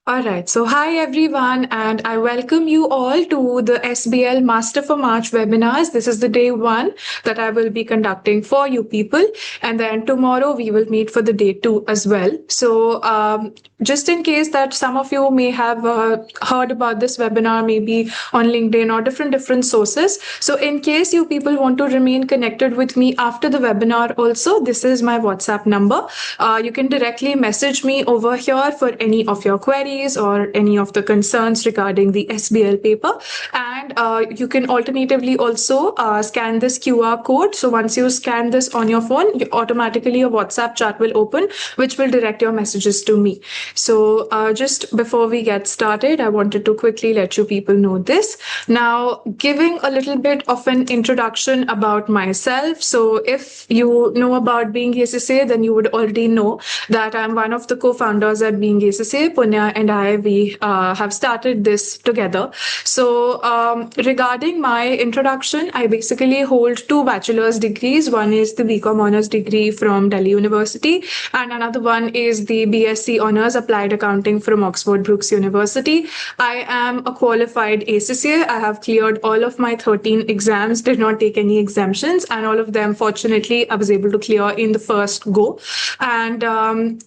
All right. So, hi everyone, and I welcome you all to the SBL Master for March webinars. This is the day one that I will be conducting for you people, and then tomorrow we will meet for the day two as well. So, just in case that some of you may have heard about this webinar, maybe on LinkedIn or different sources. So, in case you people want to remain connected with me after the webinar, also this is my WhatsApp number. You can directly message me over here for any of your queries or any of the concerns regarding the SBL paper. And you can alternatively also scan this QR code. So once you scan this on your phone, automatically a WhatsApp chat will open, which will direct your messages to me. So just before we get started, I wanted to quickly let you people know this. Now, giving a little bit of an introduction about myself. So if you know about Being ACCA, then you would already know that I'm one of the co-founders at Being ACCA. Punya and I, we have started this together. So regarding my introduction, I basically hold two bachelor's degrees. One is the BCom Honours degree from Delhi University, and another one is the BSc Honours Applied Accounting from Oxford Brookes University. I am a qualified ACCA. I have cleared all of my 13 exams, did not take any exemptions, and all of them, fortunately, I was able to clear in the first go. And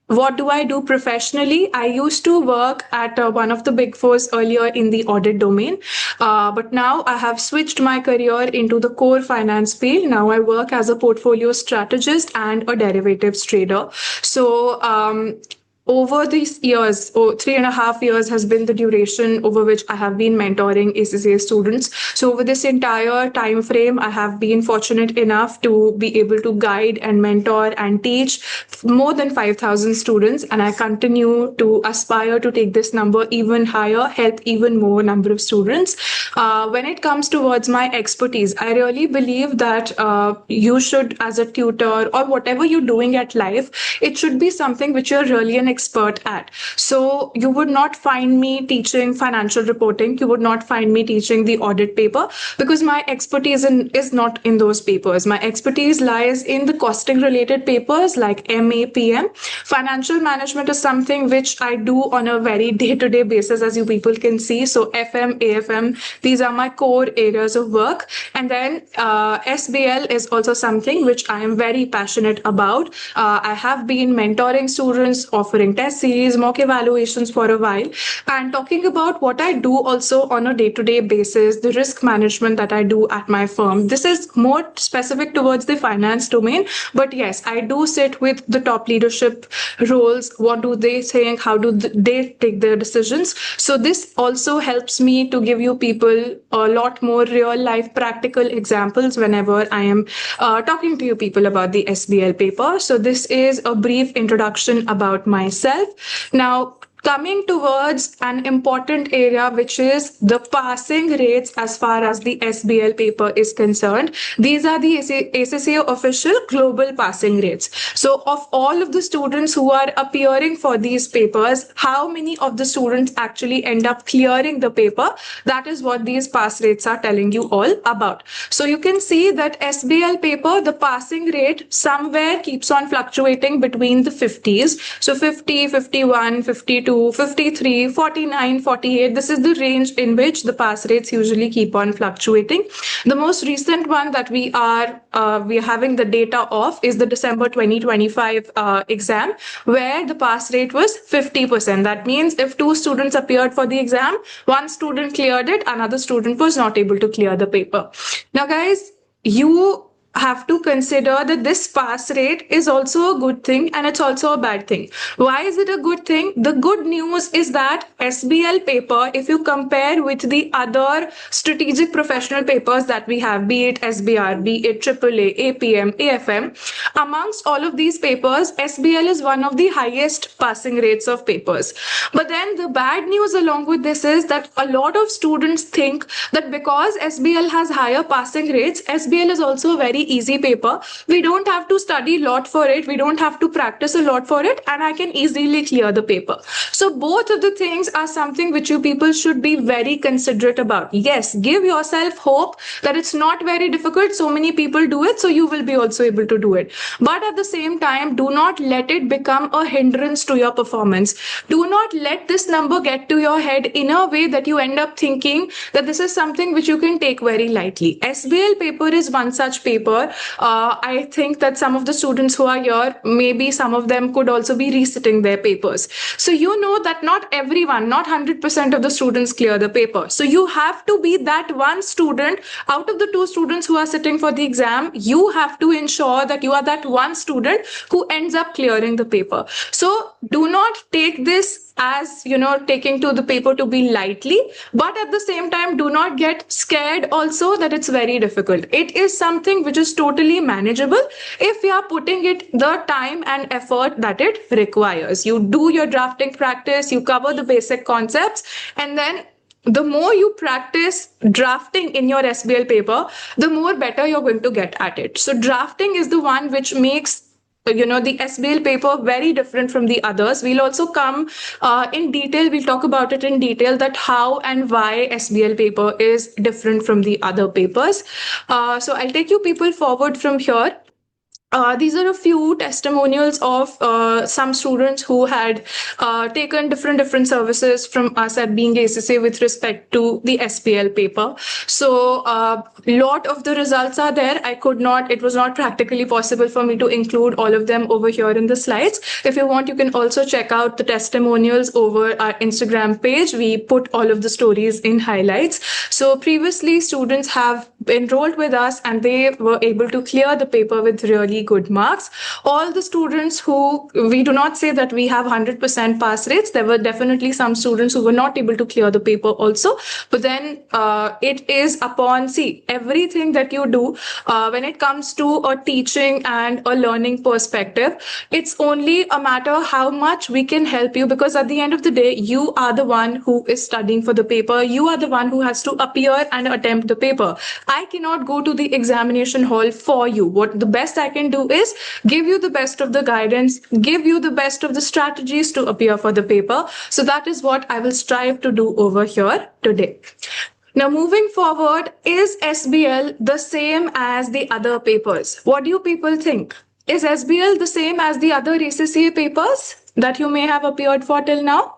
what do I do professionally? I used to work at one of the big fours earlier in the audit domain, but now I have switched my career into the core finance field. Now I work as a portfolio strategist and a derivatives trader. So, over these years, 3.5 years has been the duration over which I have been mentoring ACCA students. So over this entire time frame, I have been fortunate enough to be able to guide and mentor and teach more than 5,000 students, and I continue to aspire to take this number even higher, help even more number of students. When it comes towards my expertise, I really believe that you should, as a tutor or whatever you're doing at life, it should be something which you're really an expert at. So you would not find me teaching financial reporting. You would not find me teaching the audit paper because my expertise is not in those papers. My expertise lies in the costing related papers like MAPM. Financial management is something which I do on a very day-to-day basis, as you people can see. So FM, AFM, these are my core areas of work. And then SBL is also something which I am very passionate about. I have been mentoring students, offering test series, mock evaluations for a while, and talking about what I do also on a day-to-day basis, the risk management that I do at my firm. This is more specific towards the finance domain, but yes, I do sit with the top leadership roles. What do they think? How do they take their decisions? So this also helps me to give you people a lot more real life practical examples whenever I am talking to you people about the SBL paper. So this is a brief introduction about myself. Now, coming towards an important area, which is the passing rates as far as the SBL paper is concerned. These are the ACCA official global passing rates. So of all of the students who are appearing for these papers, how many of the students actually end up clearing the paper? That is what these pass rates are telling you all about. So you can see that SBL paper, the passing rate somewhere keeps on fluctuating between the 50s. So 50, 51, 52, 53, 49, 48. This is the range in which the pass rates usually keep on fluctuating. The most recent one that we are having the data of is the December 2025 exam, where the pass rate was 50%. That means if two students appeared for the exam, one student cleared it, another student was not able to clear the paper. Now, guys, you have to consider that this pass rate is also a good thing and it's also a bad thing. Why is it a good thing? The good news is that SBL paper, if you compare with the other strategic professional papers that we have, be it SBR, be it AAA, APM, AFM, amongst all of these papers, SBL is one of the highest passing rates of papers. But then the bad news along with this is that a lot of students think that because SBL has higher passing rates, SBL is also very very easy paper. We don't have to study a lot for it. We don't have to practice a lot for it, and I can easily clear the paper. So both of the things are something which you people should be very considerate about. Yes, give yourself hope that it's not very difficult. So many people do it, so you will be also able to do it. But at the same time, do not let it become a hindrance to your performance. Do not let this number get to your head in a way that you end up thinking that this is something which you can take very lightly. SBL paper is one such paper. I think that some of the students who are here, maybe some of them could also be resitting their papers. So you know that not everyone, not 100% of the students clear the paper. So you have to be that one student out of the two students who are sitting for the exam. You have to ensure that you are that one student who ends up clearing the paper. So do not take this as, taking to the paper to be lightly, but at the same time, do not get scared also that it's very difficult. It is something which is totally manageable if you are putting it the time and effort that it requires. You do your drafting practice, you cover the basic concepts, and then the more you practice drafting in your SBL paper, the more better you're going to get at it. So drafting is the one which makes the SBL paper very different from the others. We'll also come in detail. We'll talk about it in detail, that how and why SBL paper is different from the other papers. So I'll take you people forward from here. These are a few testimonials of some students who had taken different services from us at Being ACCA with respect to the SBL paper. So lot of the results are there. It was not practically possible for me to include all of them over here in the slides. If you want, you can also check out the testimonials over our Instagram page. We put all of the stories in highlights. So previously, students have enrolled with us and they were able to clear the paper with really good marks. All the students who, we do not say that we have 100% pass rates. There were definitely some students who were not able to clear the paper also. But then it is upon, everything that you do when it comes to a teaching and a learning perspective, it's only a matter how much we can help you, because at the end of the day, you are the one who is studying for the paper. You are the one who has to appear and attempt the paper. I cannot go to the examination hall for you. What the best I can do is give you the best of the guidance, give you the best of the strategies to appear for the paper. So that is what I will strive to do over here today. Now, moving forward, is SBL the same as the other papers? What do you people think? Is SBL the same as the other ACCA papers that you may have appeared for till now?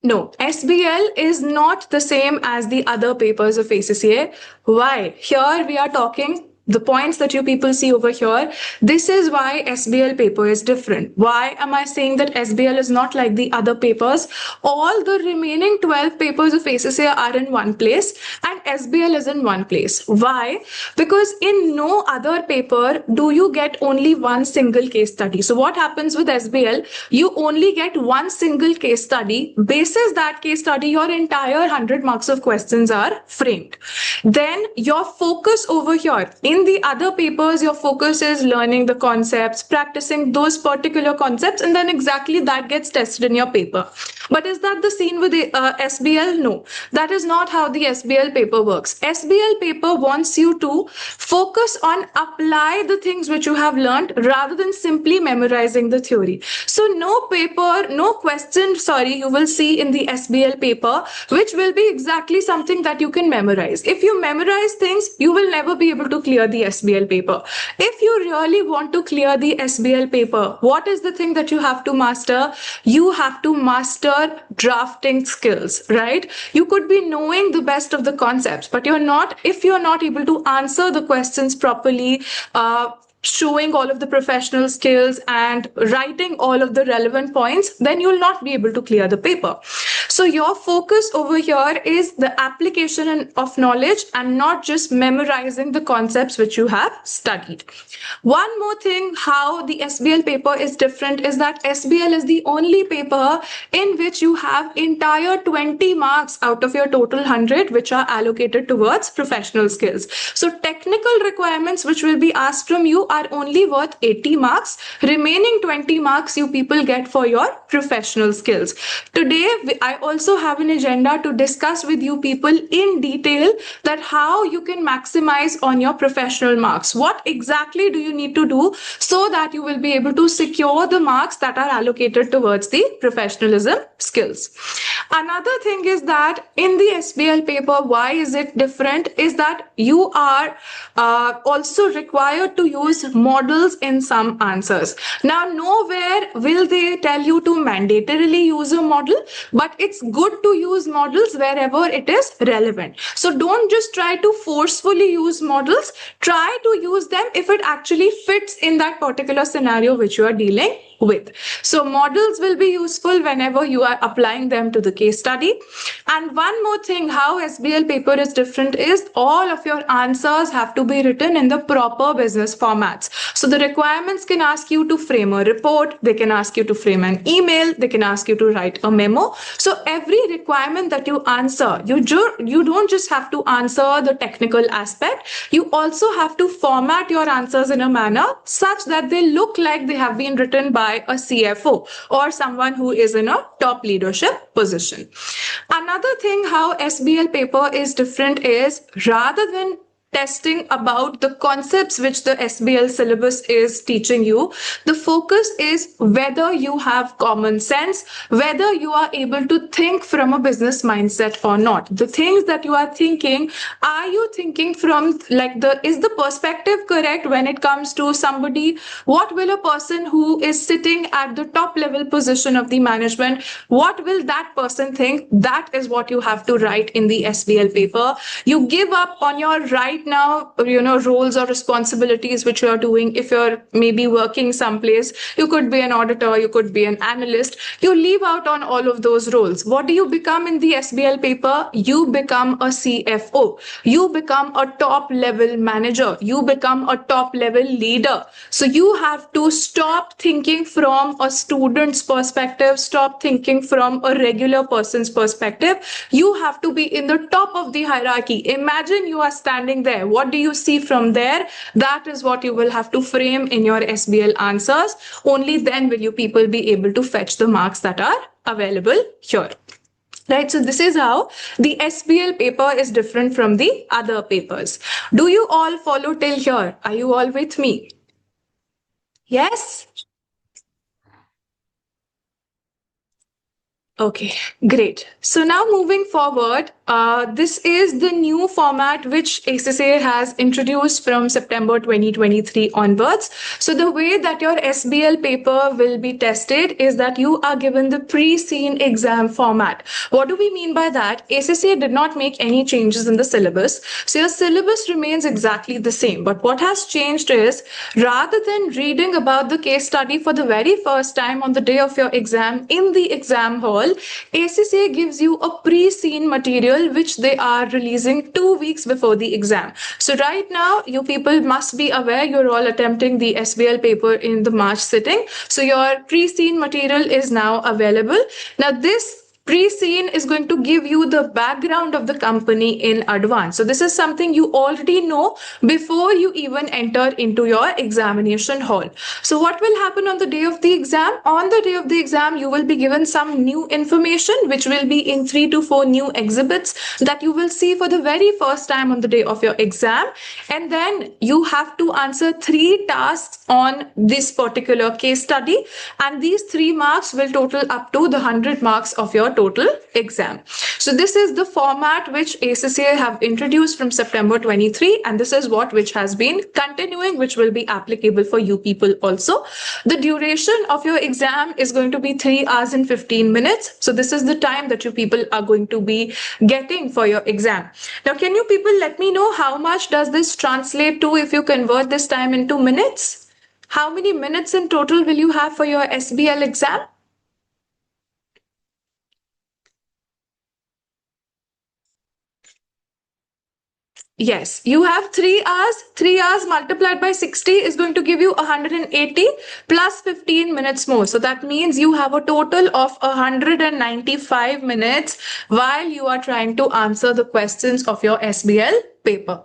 No, SBL is not the same as the other papers of ACCA. Why? Here we are talking the points that you people see over here. This is why SBL paper is different. Why am I saying that SBL is not like the other papers? All the remaining 12 papers of ACCA are in one place and SBL is in one place. Why? Because in no other paper do you get only one single case study. So what happens with SBL? You only get one single case study. Basis that case study, your entire 100 marks of questions are framed. Then your focus over here, in the other papers, your focus is learning the concepts, practicing those particular concepts, and then exactly that gets tested in your paper. But is that the scene with the SBL? No, that is not how the SBL paper works. SBL paper wants you to focus on apply the things which you have learned rather than simply memorizing the theory. So no paper, no question, you will see in the SBL paper, which will be exactly something that you can memorize. If you memorize things, you will never be able to clear the SBL paper. If you really want to clear the SBL paper, what is the thing that you have to master? You have to master drafting skills, right? You could be knowing the best of the concepts, but if you're not able to answer the questions properly, showing all of the professional skills and writing all of the relevant points, then you'll not be able to clear the paper. So your focus over here is the application of knowledge and not just memorizing the concepts which you have studied. One more thing, how the SBL paper is different is that SBL is the only paper in which you have entire 20 marks out of your total 100 which are allocated towards professional skills. So technical requirements which will be asked from you are only worth 80 marks. Remaining 20 marks you people get for your professional skills. Today, I also have an agenda to discuss with you people in detail that how you can maximize on your professional marks. What exactly do you need to do so that you will be able to secure the marks that are allocated towards the professionalism skills. Another thing is that in the SBL paper, why is it different? Is that you are also required to use models in some answers. Now, nowhere will they tell you to mandatorily use a model, but it's good to use models wherever it is relevant. So don't just try to forcefully use models. Try to use them if it actually fits in that particular scenario which you are dealing with. So models will be useful whenever you are applying them to the case study. And one more thing, how SBL paper is different is all of your answers have to be written in the proper business formats. So the requirements can ask you to frame a report, they can ask you to frame an email, they can ask you to write a memo. So every requirement that you answer, you don't just have to answer the technical aspect, you also have to format your answers in a manner such that they look like they have been written by a CFO or someone who is in a top leadership position. Another thing how SBL paper is different is rather than testing about the concepts which the SBL syllabus is teaching you, the focus is whether you have common sense, whether you are able to think from a business mindset or not. The things that you are thinking, are you thinking from is the perspective correct when it comes to somebody? What will a person who is sitting at the top level position of the management, what will that person think? That is what you have to write in the SBL paper. You give up on your right now, roles or responsibilities which you are doing. If you're maybe working someplace, you could be an auditor, you could be an analyst. You leave out on all of those roles. What do you become in the SBL paper? You become a CFO. You become a top level manager. You become a top level leader. So you have to stop thinking from a student's perspective, stop thinking from a regular person's perspective. You have to be in the top of the hierarchy. Imagine you are standing there. What do you see from there? That is what you will have to frame in your SBL answers. Only then will you people be able to fetch the marks that are available here. Right, so this is how the SBL paper is different from the other papers. Do you all follow till here? Are you all with me? Yes? Okay, great. So now moving forward, this is the new format which ACCA has introduced from September 2023 onwards. So the way that your SBL paper will be tested is that you are given the pre-seen exam format. What do we mean by that? ACCA did not make any changes in the syllabus. So your syllabus remains exactly the same. But what has changed is rather than reading about the case study for the very first time on the day of your exam in the exam hall, ACCA gives you a pre-seen material which they are releasing 2 weeks before the exam. So right now, you people must be aware you're all attempting the SBL paper in the March sitting. So your pre-seen material is now available. Now this pre-seen is going to give you the background of the company in advance. So this is something you already know before you even enter into your examination hall. So what will happen on the day of the exam? On the day of the exam, you will be given some new information, which will be in 3 to 4 new exhibits that you will see for the very first time on the day of your exam. And then you have to answer 3 tasks on this particular case study. And these 3 marks will total up to the 100 marks of your total exam. So this is the format which ACCA have introduced from September 23, and this is which has been continuing, which will be applicable for you people also. The duration of your exam is going to be 3 hours and 15 minutes. So this is the time that you people are going to be getting for your exam. Now, can you people let me know how much does this translate to if you convert this time into minutes? How many minutes in total will you have for your SBL exam? Yes, you have 3 hours. 3 hours multiplied by 60 is going to give you 180 plus 15 minutes more. So that means you have a total of 195 minutes while you are trying to answer the questions of your SBL paper.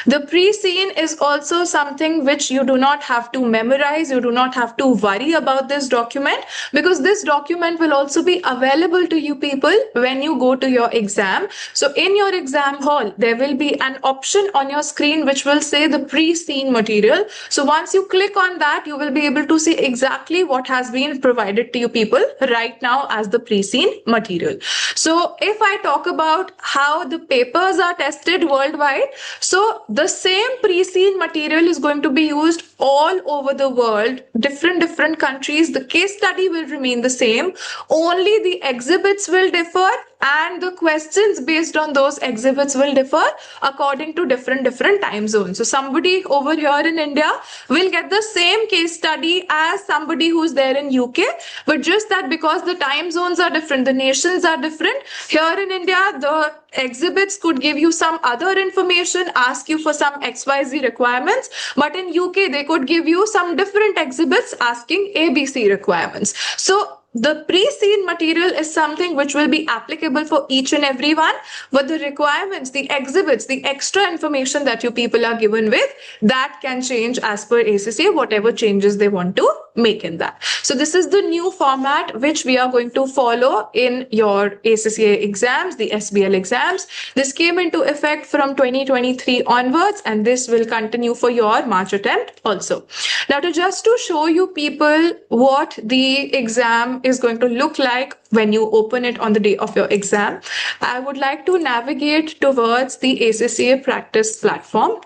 The pre-scene is also something which you do not have to memorize. You do not have to worry about this document, because this document will also be available to you people when you go to your exam. So in your exam hall, there will be an option on your screen which will say the pre-scene material. So once you click on that, you will be able to see exactly what has been provided to you people right now as the pre-scene material. So if I talk about how the papers are tested worldwide, so the same pre-scene material is going to be used all over the world, different countries. The case study will remain the same, only the exhibits will differ, and the questions based on those exhibits will differ according to different time zones. So somebody over here in India will get the same case study as somebody who's there in UK, but just that because the time zones are different, the nations are different, here in India the exhibits could give you some other information, ask you for some XYZ requirements, but in UK they could give you some different exhibits asking ABC requirements. So the pre-scene material is something which will be applicable for each and every one, but the requirements, the exhibits, the extra information that you people are given with, that can change as per ACCA, whatever changes they want to make in that. So this is the new format which we are going to follow in your ACCA exams, the SBL exams. This came into effect from 2023 onwards, and this will continue for your March attempt also. Now, to show you people what the exam is going to look like when you open it on the day of your exam, I would like to navigate towards the ACCA practice platform.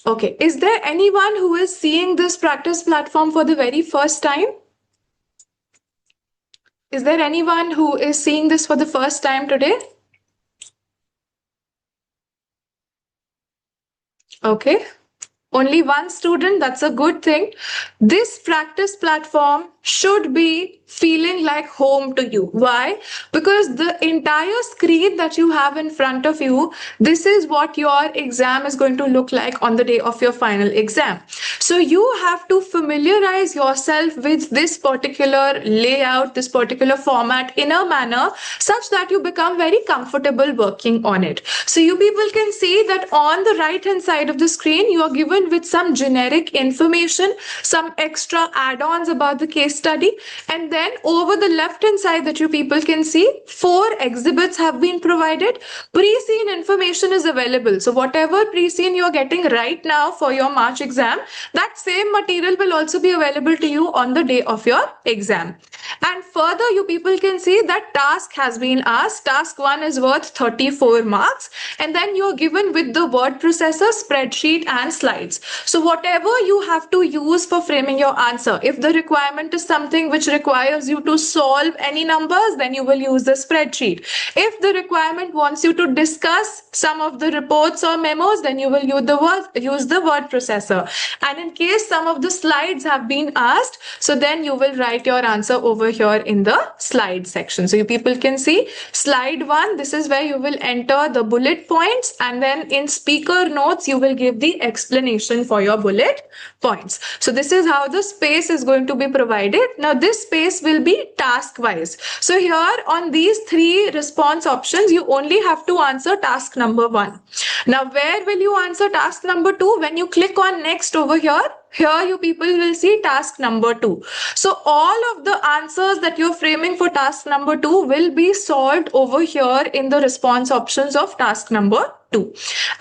Okay, is there anyone who is seeing this practice platform for the very first time? Is there anyone who is seeing this for the first time today? Okay. Only one student, that's a good thing. This practice platform should be feeling like home to you. Why? Because the entire screen that you have in front of you, this is what your exam is going to look like on the day of your final exam. So you have to familiarize yourself with this particular layout, this particular format in a manner such that you become very comfortable working on it. So you people can see that on the right hand side of the screen, you are given with some generic information, some extra add-ons about the case study, and then over the left hand side that you people can see 4 exhibits have been provided. Pre-scene information is available. So whatever pre-scene you're getting right now for your March exam, that same material will also be available to you on the day of your exam. And further, you people can see that task has been asked. Task 1 is worth 34 marks, and then you're given with the word processor, spreadsheet and slides. So whatever you have to use for framing your answer, if the requirement is something which requires you to solve any numbers, then you will use the spreadsheet. If the requirement wants you to discuss some of the reports or memos, then you will use the word processor. And in case some of the slides have been asked, so then you will write your answer over here in the slide section. So you people can see slide 1, this is where you will enter the bullet points, and then in speaker notes you will give the explanation for your bullet points. So this is how the space is going to be provided. Now this space will be task wise. So here on these 3 response options, you only have to answer task number 1. Now where will you answer task number 2? When you click on next over here, you people will see task number 2. So all of the answers that you're framing for task number 2 will be solved over here in the response options of task number 2.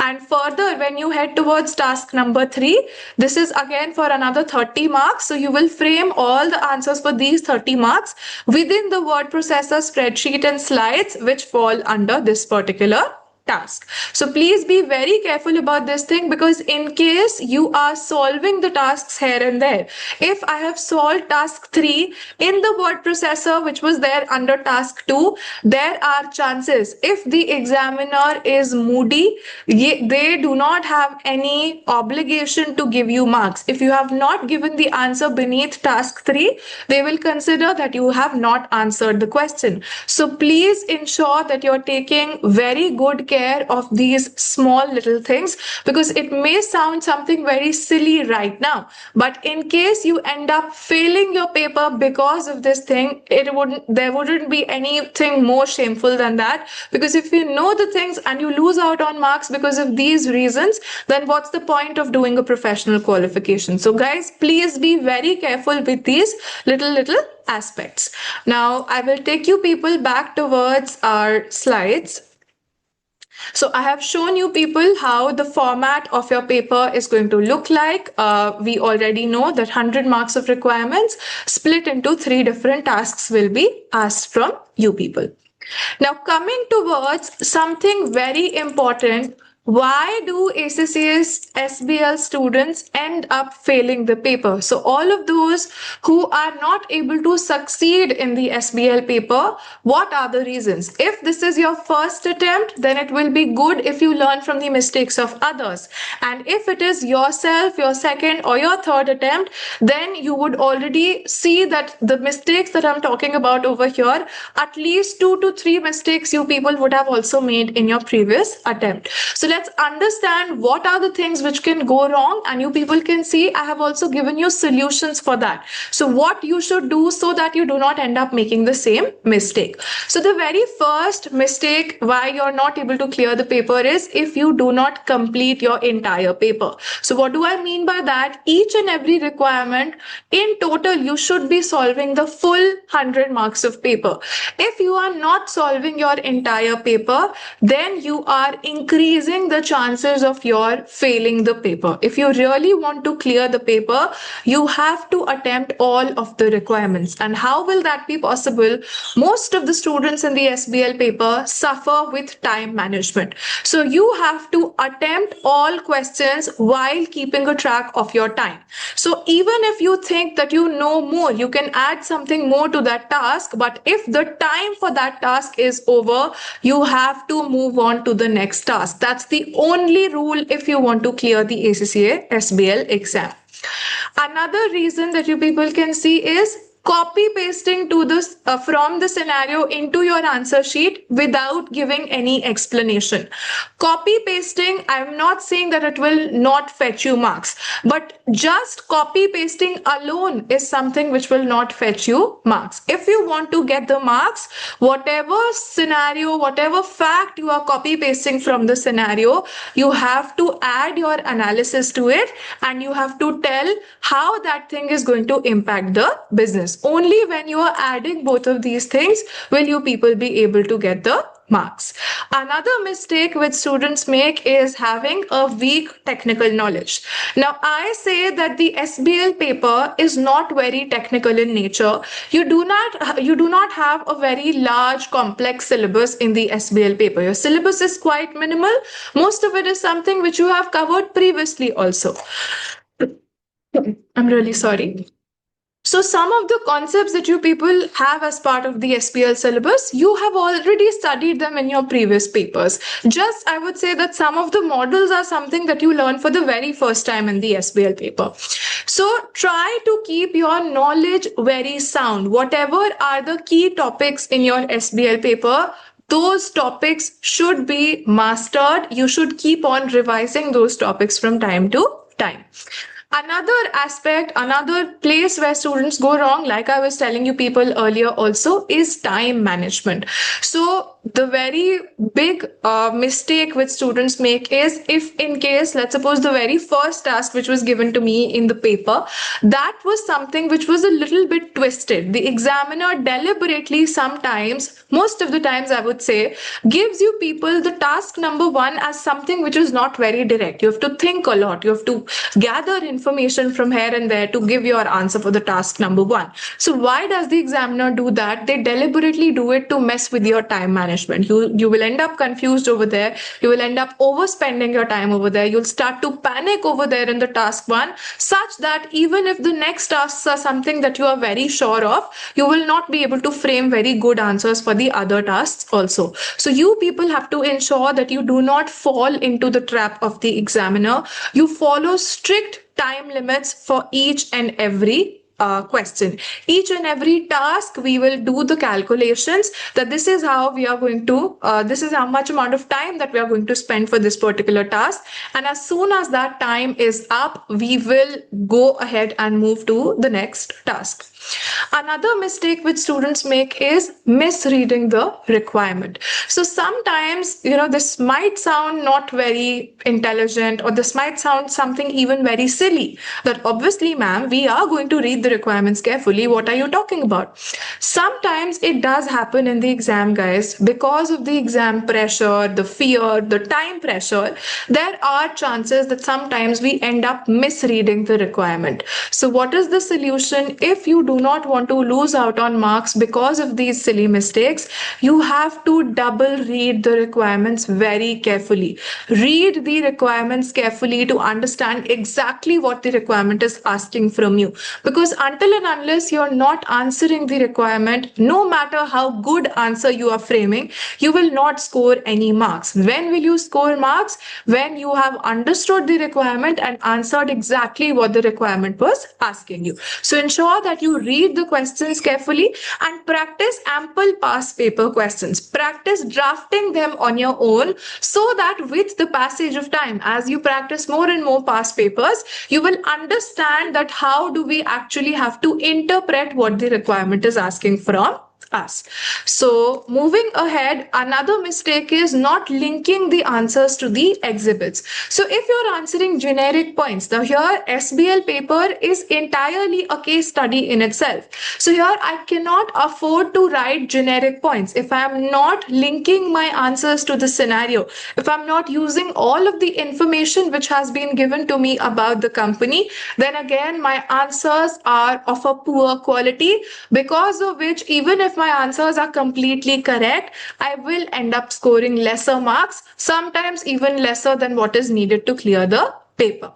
And further, when you head towards task number 3, this is again for another 30 marks. So you will frame all the answers for these 30 marks within the word processor, spreadsheet and slides, which fall under this particular task. So please be very careful about this thing, because in case you are solving the tasks here and there, if I have solved task 3 in the word processor which was there under task 2, there are chances, if the examiner is moody, they do not have any obligation to give you marks. If you have not given the answer beneath task 3, they will consider that you have not answered the question. So please ensure that you're taking very good care of these small little things, because it may sound something very silly right now, but in case you end up failing your paper because of this thing, there wouldn't be anything more shameful than that. Because if you know the things and you lose out on marks because of these reasons, then what's the point of doing a professional qualification? So guys, please be very careful with these little aspects. Now I will take you people back towards our slides. So I have shown you people how the format of your paper is going to look like. We already know that 100 marks of requirements split into 3 different tasks will be asked from you people. Now coming towards something very important, why do ACCS SBL students end up failing the paper? So all of those who are not able to succeed in the SBL paper, what are the reasons? If this is your first attempt, then it will be good if you learn from the mistakes of others. And if it is yourself, your second or your third attempt, then you would already see that the mistakes that I'm talking about over here, at least 2 to 3 mistakes you people would have also made in your previous attempt. So let's understand what are the things which can go wrong, and you people can see I have also given you solutions for that. So what you should do so that you do not end up making the same mistake. So the very first mistake why you're not able to clear the paper is if you do not complete your entire paper. So what do I mean by that? Each and every requirement in total you should be solving the full 100 marks of paper. If you are not solving your entire paper, then you are increasing the chances of your failing the paper. If you really want to clear the paper, you have to attempt all of the requirements. And how will that be possible? Most of the students in the SBL paper suffer with time management. So you have to attempt all questions while keeping a track of your time. So even if you think that you know more, you can add something more to that task, but if the time for that task is over, you have to move on to the next task. That's the only rule if you want to clear the ACCA SBL exam. Another reason that you people can see is copy pasting to this from the scenario into your answer sheet without giving any explanation. Copy pasting, I'm not saying that it will not fetch you marks, but just copy pasting alone is something which will not fetch you marks. If you want to get the marks, whatever scenario, whatever fact you are copy pasting from the scenario, you have to add your analysis to it, and you have to tell how that thing is going to impact the business. Only when you are adding both of these things will you people be able to get the marks. Another mistake which students make is having a weak technical knowledge. Now, I say that the SBL paper is not very technical in nature. You do not have a very large complex syllabus in the SBL paper. Your syllabus is quite minimal. Most of it is something which you have covered previously also. I'm really sorry. So some of the concepts that you people have as part of the SBL syllabus, you have already studied them in your previous papers. Just, I would say that some of the models are something that you learn for the very first time in the SBL paper. So try to keep your knowledge very sound. Whatever are the key topics in your SBL paper, those topics should be mastered. You should keep on revising those topics from time to time. Another aspect, another place where students go wrong, like I was telling you people earlier also, is time management. So the very big mistake which students make is, if in case, let's suppose the very first task which was given to me in the paper, that was something which was a little bit twisted. The examiner deliberately sometimes, most of the times I would say, gives you people the task number 1 as something which is not very direct. You have to think a lot. You have to gather information from here and there to give your answer for the task number 1. So why does the examiner do that? They deliberately do it to mess with your time management. You will end up confused over there. You will end up overspending your time over there. You'll start to panic over there in the task 1, such that even if the next tasks are something that you are very sure of, you will not be able to frame very good answers for the other tasks also. So you people have to ensure that you do not fall into the trap of the examiner. You follow strict time limits for each and every question. Each and every task, we will do the calculations that this is how we are going to, this is how much amount of time that we are going to spend for this particular task. And as soon as that time is up, we will go ahead and move to the next task. Another mistake which students make is misreading the requirement. So sometimes, this might sound not very intelligent, or this might sound something even very silly, that obviously, ma'am, we are going to read the requirements carefully. What are you talking about? Sometimes it does happen in the exam, guys, because of the exam pressure, the fear, the time pressure, there are chances that sometimes we end up misreading the requirement. So what is the solution? If you do not want to lose out on marks because of these silly mistakes, you have to double read the requirements very carefully. Read the requirements carefully to understand exactly what the requirement is asking from you. Because until and unless you're not answering the requirement, no matter how good answer you are framing, you will not score any marks. When will you score marks? When you have understood the requirement and answered exactly what the requirement was asking you. So ensure that you read the questions carefully and practice ample past paper questions. Practice drafting them on your own, so that with the passage of time, as you practice more and more past papers, you will understand that how do we actually have to interpret what the requirement is asking from us. So moving ahead, another mistake is not linking the answers to the exhibits. So if you're answering generic points, now here SBL paper is entirely a case study in itself. So here I cannot afford to write generic points if I'm not linking my answers to the scenario, if I'm not using all of the information which has been given to me about the company, then again my answers are of a poor quality, because of which even if my answers are completely correct, I will end up scoring lesser marks, sometimes even lesser than what is needed to clear the paper.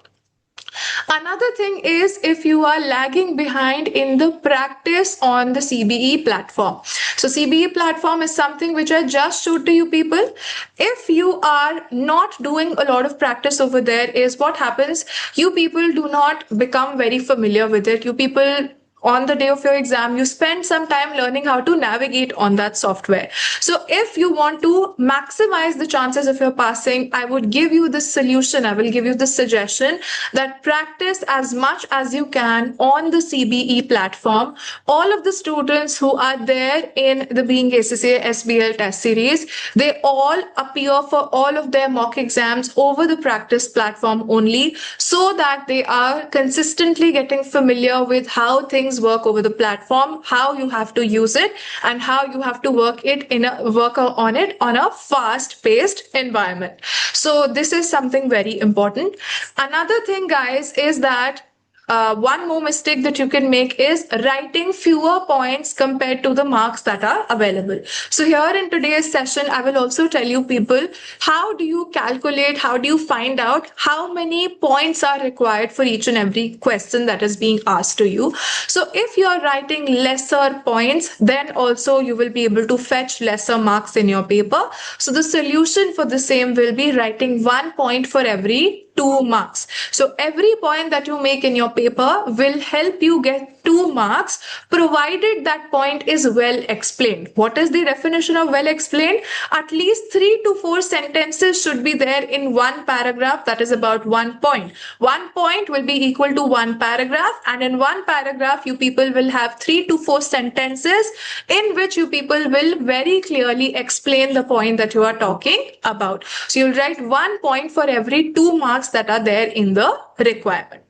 Another thing is if you are lagging behind in the practice on the CBE platform. So CBE platform is something which I just showed to you people. If you are not doing a lot of practice over there, is what happens, you people do not become very familiar with it. You people, on the day of your exam, you spend some time learning how to navigate on that software. So if you want to maximize the chances of your passing, I would give you this solution. I will give you this suggestion that practice as much as you can on the CBE platform. All of the students who are there in the Being ACCA SBL test series, they all appear for all of their mock exams over the practice platform only, so that they are consistently getting familiar with how things work over the platform, how you have to use it, and how you have to work on it on a fast-paced environment. So this is something very important. Another thing, guys, is that one more mistake that you can make is writing fewer points compared to the marks that are available. So here in today's session, I will also tell you people, how do you calculate, how do you find out how many points are required for each and every question that is being asked to you. So if you are writing lesser points, then also you will be able to fetch lesser marks in your paper. So the solution for the same will be writing 1 point for every 2 marks. So every point that you make in your paper will help you get 2 marks, provided that point is well explained. What is the definition of well explained? At least 3 to 4 sentences should be there in one paragraph that is about 1 point. 1 point will be equal to 1 paragraph, and in 1 paragraph you people will have 3 to 4 sentences in which you people will very clearly explain the point that you are talking about. So you'll write 1 point for every 2 marks that are there in the requirement.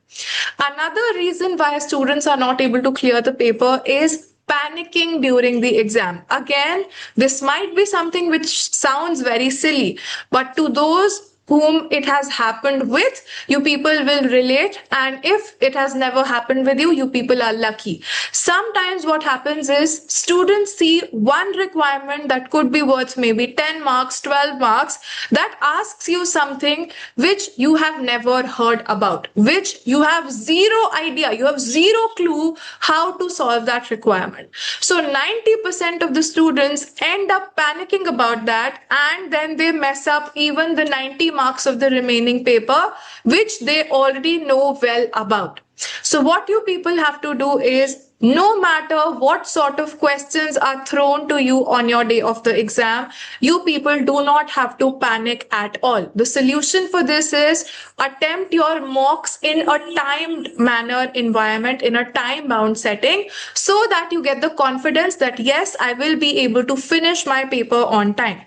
Another reason why students are not able to clear the paper is panicking during the exam. Again, this might be something which sounds very silly, but to those whom it has happened with, you people will relate, and if it has never happened with you, you people are lucky. Sometimes what happens is students see one requirement that could be worth maybe 10 marks, 12 marks, that asks you something which you have never heard about, which you have zero idea, you have zero clue how to solve that requirement. So 90% of the students end up panicking about that, and then they mess up even the 90 marks of the remaining paper, which they already know well about. So what you people have to do is, no matter what sort of questions are thrown to you on your day of the exam, you people do not have to panic at all. The solution for this is attempt your mocks in a timed manner environment, in a time bound setting, so that you get the confidence that yes, I will be able to finish my paper on time.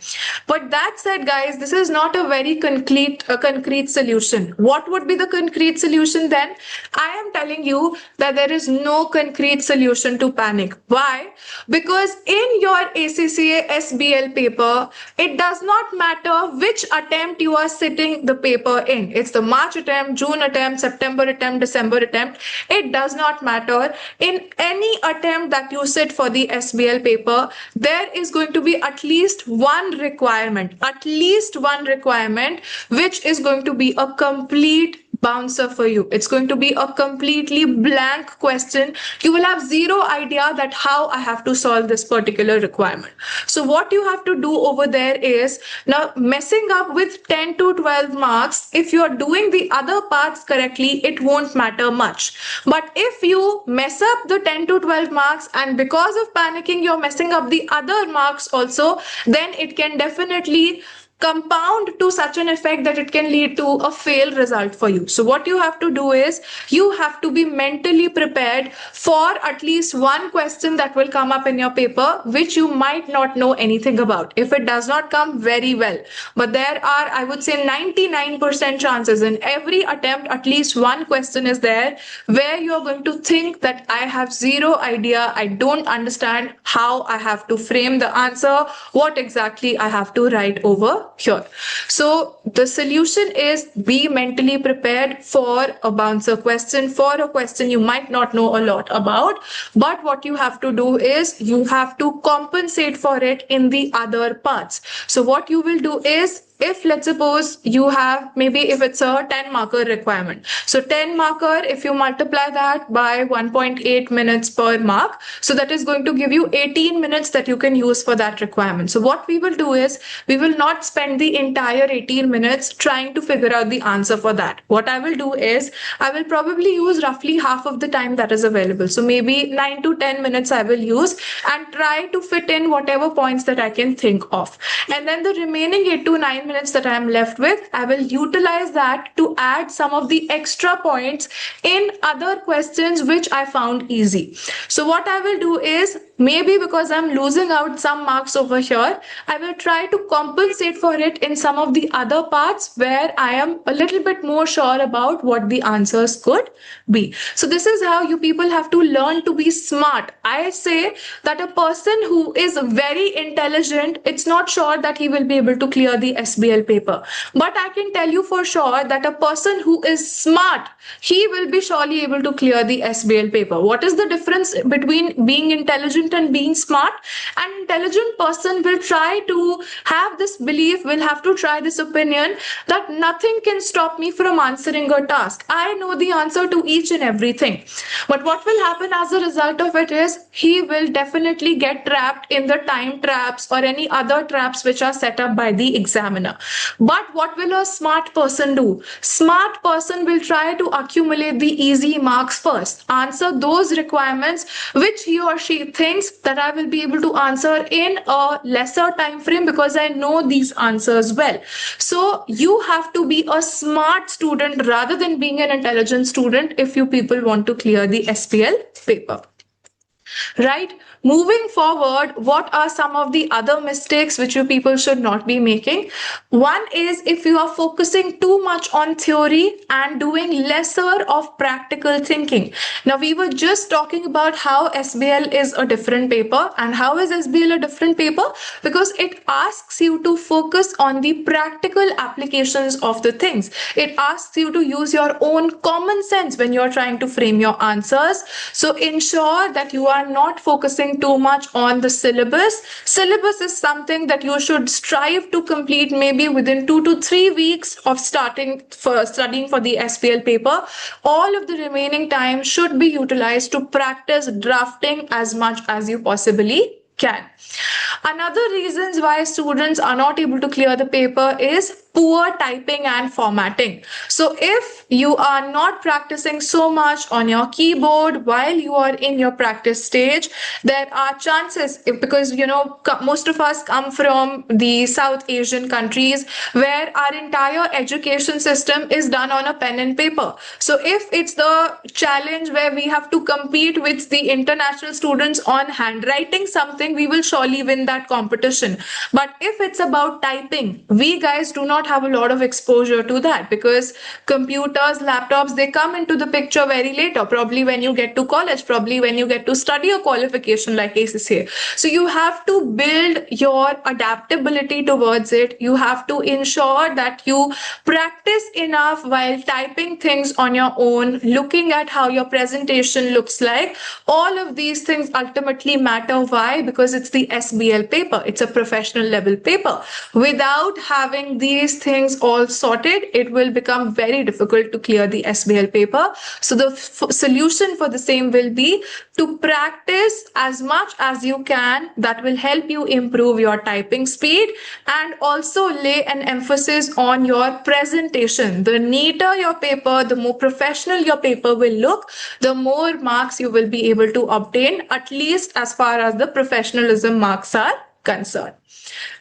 But that said, guys, this is not a very concrete solution. What would be the concrete solution then? I am telling you that there is no concrete solution to panic. Why? Because in your ACCA SBL paper, it does not matter which attempt you are sitting the paper in. It's the March attempt, June attempt, September attempt, December attempt. It does not matter. In any attempt that you sit for the SBL paper, there is going to be at least one requirement, which is going to be a complete bouncer for you. It's going to be a completely blank question. You will have zero idea that how I have to solve this particular requirement. So what you have to do over there is, now messing up with 10 to 12 marks, if you are doing the other parts correctly, it won't matter much. But if you mess up the 10 to 12 marks and because of panicking you're messing up the other marks also, then it can definitely compound to such an effect that it can lead to a fail result for you. So what you have to do is, you have to be mentally prepared for at least one question that will come up in your paper which you might not know anything about. If it does not come, very well, but there are, I would say, 99% chances in every attempt at least one question is there where you're going to think that I have zero idea, I don't understand how I have to frame the answer, what exactly I have to write over here. So the solution is, be mentally prepared for a bouncer question, for a question you might not know a lot about. But what you have to do is, you have to compensate for it in the other parts. So what you will do is, if let's suppose you have, maybe if it's a 10 marker requirement, so 10 marker, if you multiply that by 1.8 minutes per mark, so that is going to give you 18 minutes that you can use for that requirement. So what we will do is, we will not spend the entire 18 minutes trying to figure out the answer for that. What I will do is, I will probably use roughly half of the time that is available. So maybe 9 to 10 minutes I will use and try to fit in whatever points that I can think of. And then the remaining 8 to 9 minutes that I am left with, I will utilize that to add some of the extra points in other questions which I found easy. So what I will do is, maybe because I'm losing out some marks over here, I will try to compensate for it in some of the other parts where I am a little bit more sure about what the answers could be. So this is how you people have to learn to be smart. I say that a person who is very intelligent, it's not sure that he will be able to clear the SBL paper. But I can tell you for sure that a person who is smart, he will be surely able to clear the SBL paper. What is the difference between being intelligent and being smart? An intelligent person will try to have this belief, will have to try this opinion that nothing can stop me from answering a task. I know the answer to each and everything. But what will happen as a result of it is, he will definitely get trapped in the time traps or any other traps which are set up by the examiner. But what will a smart person do? Smart person will try to accumulate the easy marks first, answer those requirements which he or she thinks that I will be able to answer in a lesser time frame because I know these answers well. So you have to be a smart student rather than being an intelligent student if you people want to clear the SBL paper. Right? Moving forward, what are some of the other mistakes which you people should not be making? One is, if you are focusing too much on theory and doing lesser of practical thinking. Now, we were just talking about how SBL is a different paper. And how is SBL a different paper? Because it asks you to focus on the practical applications of the things. It asks you to use your own common sense when you're trying to frame your answers. So ensure that you are not focusing too much on the syllabus. Syllabus is something that you should strive to complete maybe within 2 to 3 weeks of studying for the SBL paper. All of the remaining time should be utilized to practice drafting as much as you possibly can. Another reasons why students are not able to clear the paper is poor typing and formatting. So if you are not practicing so much on your keyboard while you are in your practice stage, there are chances, because most of us come from the South Asian countries where our entire education system is done on a pen and paper. So if it's the challenge where we have to compete with the international students on handwriting something, we will surely win that competition. But if it's about typing, we guys do not have a lot of exposure to that, because computers, laptops, they come into the picture very later, probably when you get to college, probably when you get to study a qualification like ACCA. So you have to build your adaptability towards it. You have to ensure that you practice enough while typing things on your own, looking at how your presentation looks like. All of these things ultimately matter. Why? Because it's the SBL paper. It's a professional level paper. Without having these things all sorted, it will become very difficult to clear the SBL paper. So the solution for the same will be to practice as much as you can. That will help you improve your typing speed, and also lay an emphasis on your presentation. The neater your paper, the more professional your paper will look, the more marks you will be able to obtain, at least as far as the professionalism marks are concerned.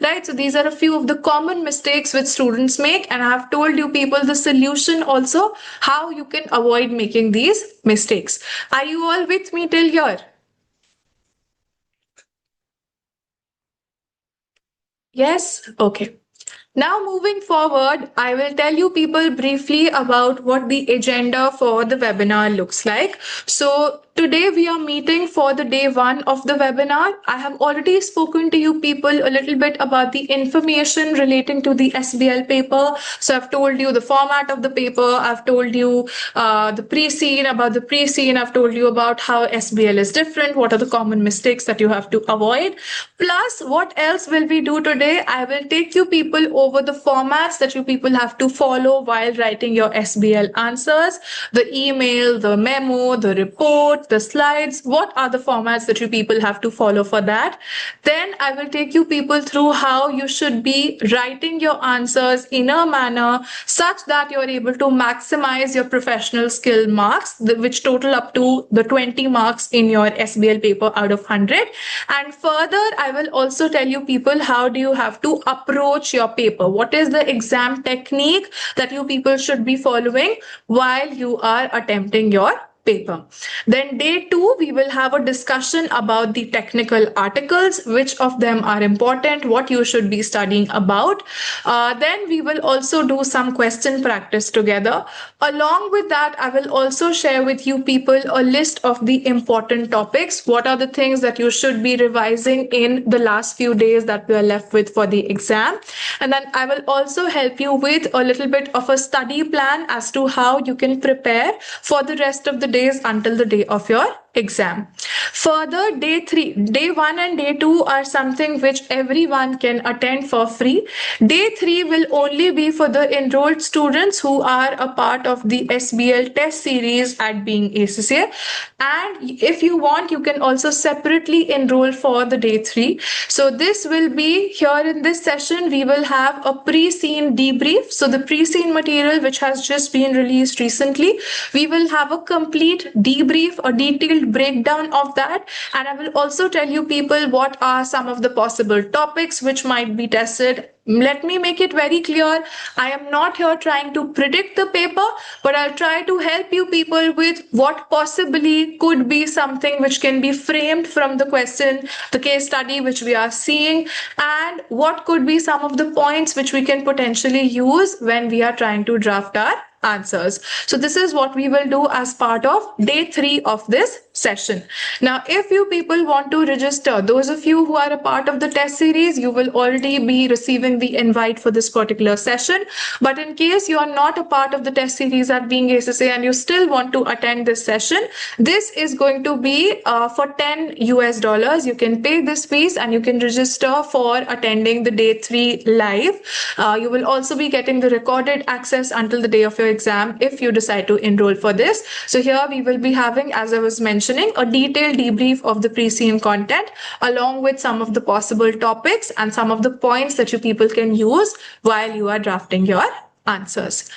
Right, so these are a few of the common mistakes which students make, and I have told you people the solution also, how you can avoid making these mistakes. Are you all with me till here? Yes? Okay. Now, moving forward, I will tell you people briefly about what the agenda for the webinar looks like. So today we are meeting for the day one of the webinar. I have already spoken to you people a little bit about the information relating to the SBL paper. So I've told you the format of the paper. I've told you the pre-scene, about the pre-scene. I've told you about how SBL is different. What are the common mistakes that you have to avoid? Plus, what else will we do today? I will take you people over the formats that you people have to follow while writing your SBL answers, the email, the memo, the report, the slides. What are the formats that you people have to follow for that? Then I will take you people through how you should be writing your answers in a manner such that you're able to maximize your professional skill marks, which total up to the 20 marks in your SBL paper out of 100. And further, I will also tell you people how do you have to approach your paper. What is the exam technique that you people should be following while you are attempting your paper. Then day two, we will have a discussion about the technical articles, which of them are important, what you should be studying about. Then we will also do some question practice together. Along with that, I will also share with you people a list of the important topics. What are the things that you should be revising in the last few days that we are left with for the exam. And then I will also help you with a little bit of a study plan as to how you can prepare for the rest of the days until the day of your exam. Further, day one and day two are something which everyone can attend for free. Day three will only be for the enrolled students who are a part of the SBL test series at Being ACCA. And if you want, you can also separately enroll for the day three. So this will be here in this session. We will have a pre-scene debrief. So the pre-scene material, which has just been released recently, we will have a complete debrief, a detailed breakdown of that. And I will also tell you people what are some of the possible topics which might be tested. Let me make it very clear. I am not here trying to predict the paper, but I'll try to help you people with what possibly could be something which can be framed from the question, the case study which we are seeing, and what could be some of the points which we can potentially use when we are trying to draft our answers. So this is what we will do as part of day three of this session. Now, if you people want to register, those of you who are a part of the test series, you will already be receiving the invite for this particular session. But in case you are not a part of the test series at Being ACCA and you still want to attend this session, this is going to be for $10. You can pay this fees and you can register for attending the day three live. You will also be getting the recorded access until the day of your exam if you decide to enroll for this. So here we will be having, as I was mentioning, a detailed debrief of the pre-scene content along with some of the possible topics and some of the points that you people can use while you are drafting your answers.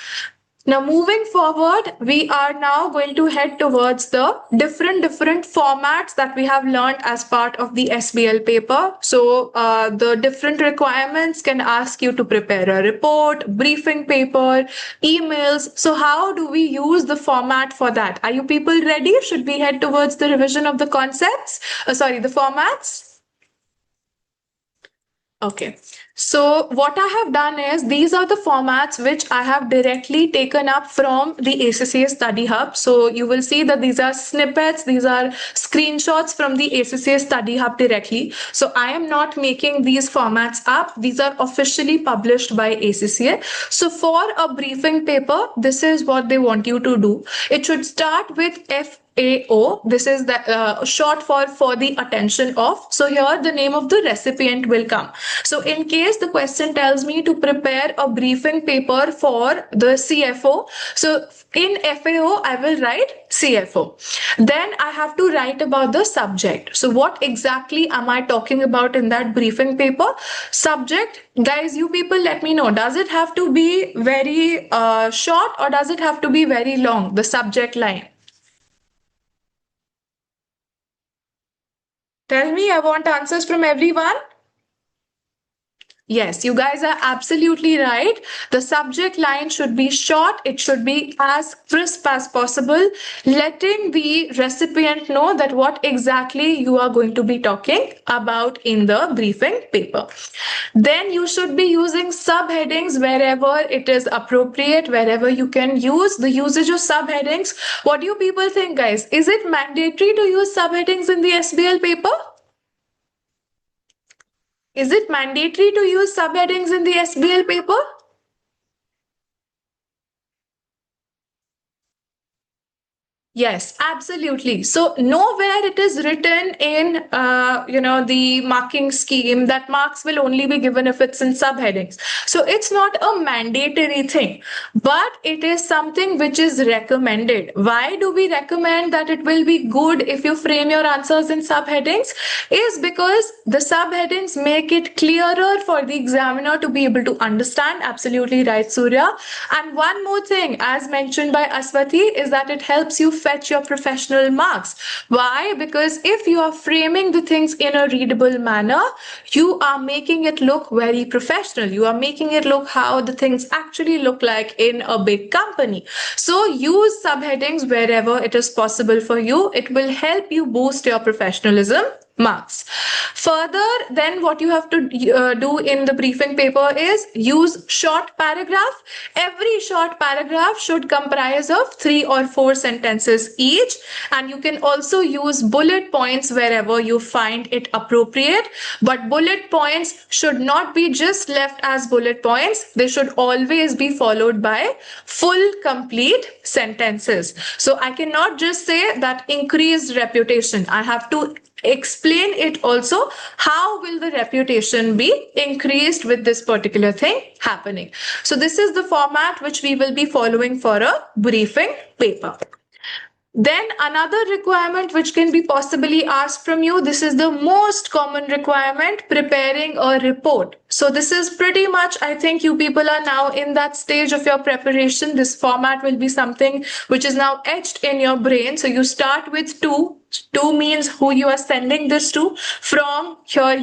Now, moving forward, we are now going to head towards the different formats that we have learned as part of the SBL paper. So, the different requirements can ask you to prepare a report, briefing paper, emails. So, how do we use the format for that? Are you people ready? Should we head towards the revision of the concepts? The formats? Okay. So what I have done is these are the formats which I have directly taken up from the ACCA Study Hub. So you will see that these are snippets, these are screenshots from the ACCA Study Hub directly. So I am not making these formats up. These are officially published by ACCA. So for a briefing paper, this is what they want you to do. It should start with FAO. This is the short for the attention of. So here the name of the recipient will come. So in case the question tells me to prepare a briefing paper for the CFO, so in FAO I will write CFO. Then I have to write about the subject. So what exactly am I talking about in that briefing paper? Subject, guys, you people let me know. Does it have to be very short or does it have to be very long? The subject line. Tell me, I want answers from everyone. Yes, you guys are absolutely right. The subject line should be short. It should be as crisp as possible, letting the recipient know that what exactly you are going to be talking about in the briefing paper. Then you should be using subheadings wherever it is appropriate, wherever you can use the usage of subheadings. What do you people think, guys? Is it mandatory to use subheadings in the SBL paper? Is it mandatory to use subheadings in the SBL paper? Yes, absolutely. So nowhere it is written in, the marking scheme that marks will only be given if it's in subheadings. So it's not a mandatory thing, but it is something which is recommended. Why do we recommend that it will be good if you frame your answers in subheadings? Is because the subheadings make it clearer for the examiner to be able to understand. Absolutely right, Surya. And one more thing, as mentioned by Aswati, is that it helps you fetch your professional marks. Why? Because if you are framing the things in a readable manner, you are making it look very professional. You are making it look how the things actually look like in a big company. So use subheadings wherever it is possible for you. It will help you boost your professionalism marks. Further, then what you have to do in the briefing paper is use short paragraph. Every short paragraph should comprise of 3 or 4 sentences each, and you can also use bullet points wherever you find it appropriate. But bullet points should not be just left as bullet points. They should always be followed by full complete sentences. So I cannot just say that increased reputation. I have to explain it also. How will the reputation be increased with this particular thing happening? So this is the format which we will be following for a briefing paper. Then another requirement which can be possibly asked from you, this is the most common requirement, preparing a report. So this is pretty much, I think you people are now in that stage of your preparation. This format will be something which is now etched in your brain. So you start with two. Two means who you are sending this to. From here,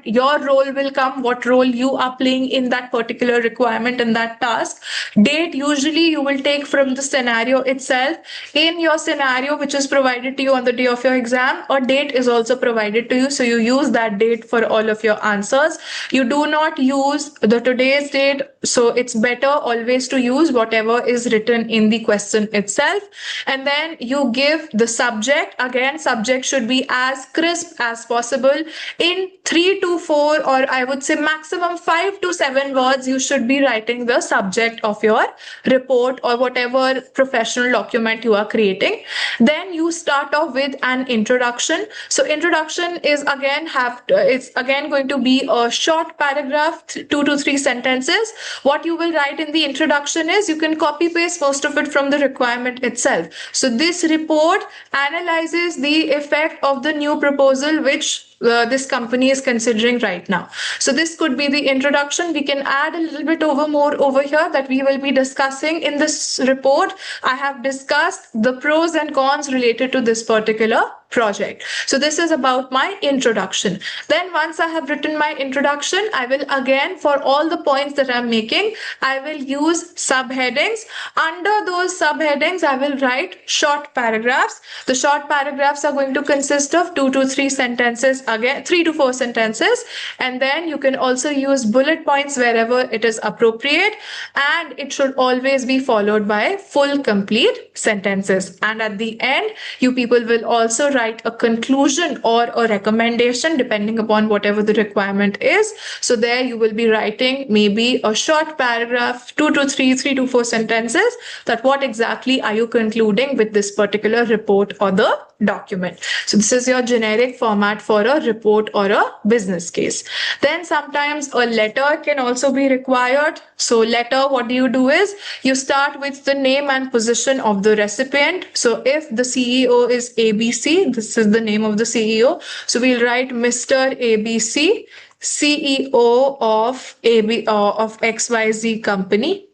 your role will come, what role you are playing in that particular requirement and that task. Date, usually you will take from the scenario itself. In your scenario, which is provided to you on the day of your exam, a date is also provided to you. So you use that date for all of your answers. You do not use the today's date. So it's better always to use whatever is written in the question itself. And then you give the subject. Again, subject should be as crisp as possible. In 3 to 4, or I would say maximum 5 to 7 words, you should be writing the subject of your report or whatever professional document you are creating. Then you start off with an introduction. So introduction is again it's again going to be a short paragraph, 2 to 3 sentences. What you will write in the introduction is you can copy paste most of it from the requirement itself. So this report analyzes the effect of the new proposal which this company is considering right now. So this could be the introduction. We can add a little bit more over here that we will be discussing in this report. I have discussed the pros and cons related to this particular project. So this is about my introduction. Then once I have written my introduction, I will again, for all the points that I'm making, I will use subheadings. Under those subheadings, I will write short paragraphs. The short paragraphs are going to consist of 2 to 3 sentences, again 3 to 4 sentences, and then you can also use bullet points wherever it is appropriate, and it should always be followed by full complete sentences. And at the end, you people will also write a conclusion or a recommendation depending upon whatever the requirement is. So there you will be writing maybe a short paragraph, 2 to 3, 3 to 4 sentences, that what exactly are you concluding with this particular report or the document. So this is your generic format for a report or a business case. Then sometimes a letter can also be required. So letter, what do? Is you start with the name and position of the recipient. So if the CEO is ABC, this is the name of the CEO. So we'll write Mr. ABC, CEO of XYZ company.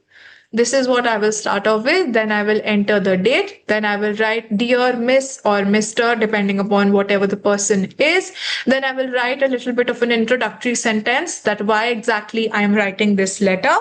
This is what I will start off with. Then I will enter the date. Then I will write Dear Miss or Mr. depending upon whatever the person is. Then I will write a little bit of an introductory sentence that why exactly I am writing this letter.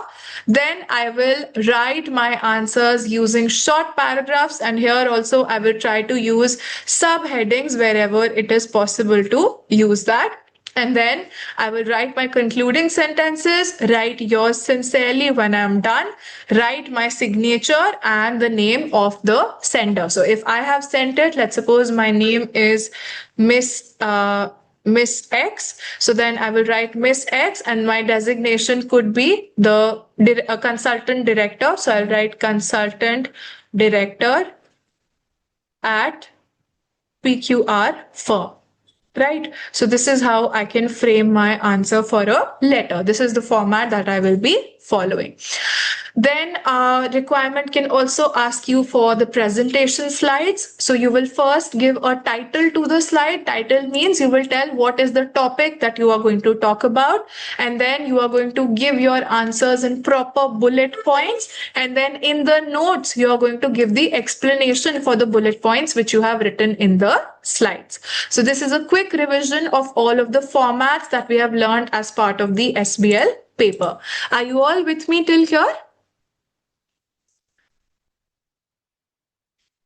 Then I will write my answers using short paragraphs, and here also I will try to use subheadings wherever it is possible to use that. And then I will write my concluding sentences, write yours sincerely when I'm done, write my signature and the name of the sender. So if I have sent it, let's suppose my name is Miss X. So then I will write Miss X, and my designation could be the consultant director. So I'll write consultant director at PQR firm. Right? So this is how I can frame my answer for a letter. This is the format that I will be following. Then requirement can also ask you for the presentation slides. So you will first give a title to the slide. Title means you will tell what is the topic that you are going to talk about. And then you are going to give your answers in proper bullet points. And then in the notes, you are going to give the explanation for the bullet points which you have written in the slides. So this is a quick revision of all of the formats that we have learned as part of the SBL paper. Are you all with me till here?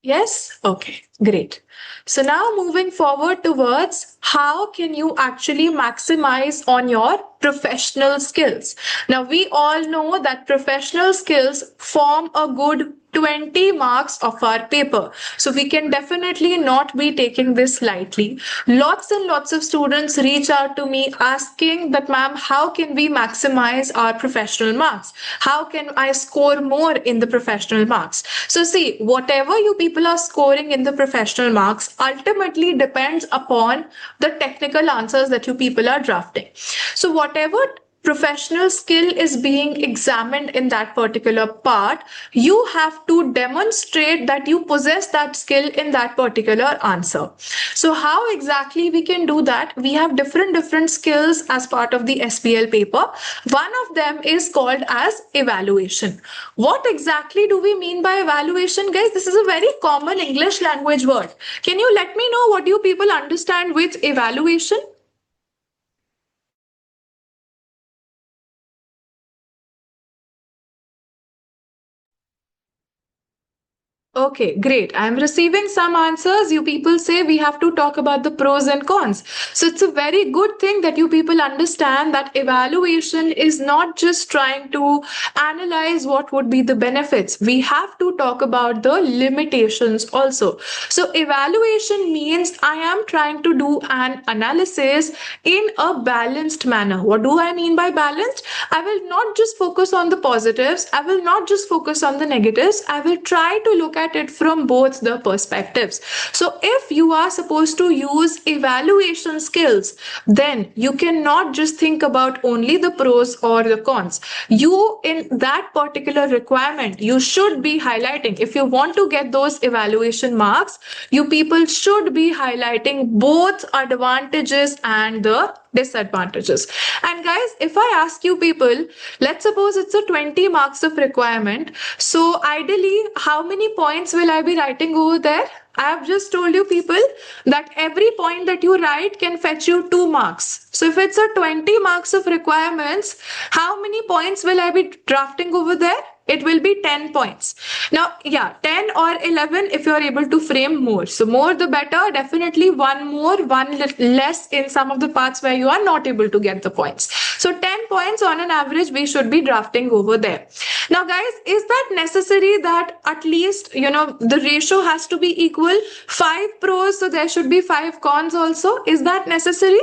Yes? Okay, great. So now moving forward towards how can you actually maximize on your professional skills. Now we all know that professional skills form a good 20 marks of our paper. So we can definitely not be taking this lightly. Lots and lots of students reach out to me asking that, ma'am, how can we maximize our professional marks? How can I score more in the professional marks? So see, whatever you people are scoring in the professional marks ultimately depends upon the technical answers that you people are drafting. So whatever professional skill is being examined in that particular part, you have to demonstrate that you possess that skill in that particular answer. So how exactly we can do that? We have different skills as part of the SBL paper. One of them is called as evaluation. What exactly do we mean by evaluation, guys? This is a very common English language word. Can you let me know what you people understand with evaluation? Okay, great. I'm receiving some answers. You people say we have to talk about the pros and cons. So it's a very good thing that you people understand that evaluation is not just trying to analyze what would be the benefits. We have to talk about the limitations also. So evaluation means I am trying to do an analysis in a balanced manner. What do I mean by balanced? I will not just focus on the positives. I will not just focus on the negatives. I will try to look at at it from both the perspectives. So if you are supposed to use evaluation skills, then you cannot just think about only the pros or the cons. You, in that particular requirement, you should be highlighting. If you want to get those evaluation marks, you people should be highlighting both advantages and the disadvantages. And guys, if I ask you people, let's suppose it's a 20 marks of requirement. So ideally, how many points will I be writing over there? I have just told you people that every point that you write can fetch you 2 marks. So if it's a 20 marks of requirements, how many points will I be drafting over there? It will be 10 points. Now, yeah, 10 or 11 if you're able to frame more. So more the better. Definitely one more, one less in some of the parts where you are not able to get the points. So 10 points on an average we should be drafting over there. Now, guys, is that necessary that at least, the ratio has to be equal? 5 pros, so there should be 5 cons also. Is that necessary?